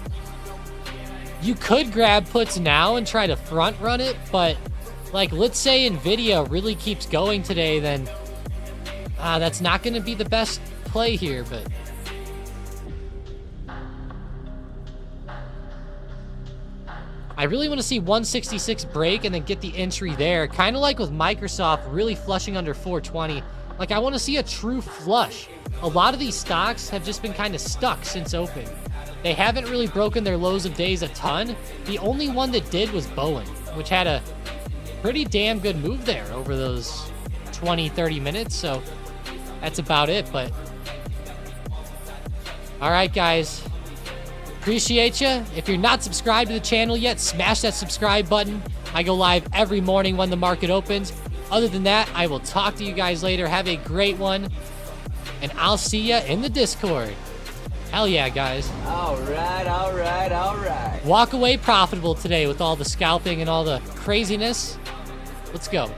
You could grab puts now and try to front run it, but like, let's say Nvidia really keeps going today, then that's not going to be the best play here, but I really want to see 166 break and then get the entry there, kind of like with Microsoft really flushing under 420. Like, I want to see a true flush. A lot of these stocks have just been kind of stuck since open. They haven't really broken their lows of days a ton. The only one that did was Boeing, which had a pretty damn good move there over those 20-30 minutes. So that's about it. But all right, guys, appreciate you. If you're not subscribed to the channel yet, smash that subscribe button. I go live every morning when the market opens. Other than that, I will talk to you guys later. Have a great one, and I'll see you in the Discord. Hell yeah, guys. All right, all right, all right. Walk away profitable today with all the scalping and all the craziness. Let's go.